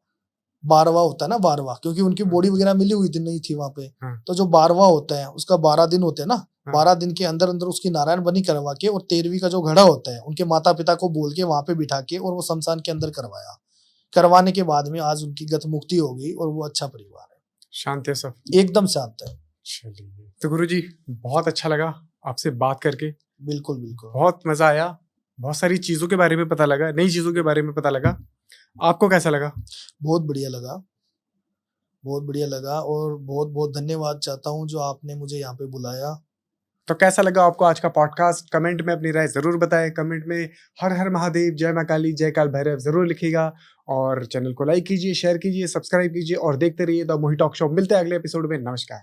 S2: 12वां होता है ना, 12वां, क्योंकि उनकी बॉडी वगैरह मिली हुई थी नहीं थी वहां पे, तो जो 12वां होता है उसका 12 दिन होते हैं ना, 12 दिन के अंदर अंदर उसकी नारायण बलि करवा के, और 13वीं का जो घड़ा होता है उनके माता पिता को बोल के वहां पे बिठा के, और वो शमशान के अंदर करवाया। करवाने के बाद में आज उनकी गत मुक्ति हो गई, और वो अच्छा परिवार है,
S1: शांत है सब,
S2: एकदम शांत है।
S1: चलिए, तो गुरुजी बहुत अच्छा लगा आपसे बात करके।
S2: बिल्कुल बिल्कुल,
S1: बहुत मजा आया, बहुत सारी चीजों के बारे में पता लगा, नई चीजों के बारे में पता लगा। आपको कैसा लगा?
S2: बहुत बढ़िया लगा, बहुत बढ़िया लगा, और बहुत बहुत धन्यवाद चाहता हूँ जो आपने मुझे यहाँ पे बुलाया।
S1: तो कैसा लगा आपको आज का पॉडकास्ट? कमेंट में अपनी राय जरूर बताएं। कमेंट में हर हर महादेव, जय मां काली, जय काल भैरव जरूर लिखिएगा, और चैनल को लाइक कीजिए, शेयर कीजिए, सब्सक्राइब कीजिए, और देखते रहिए द मोही टॉक शो। मिलते हैं अगले एपिसोड में। नमस्कार।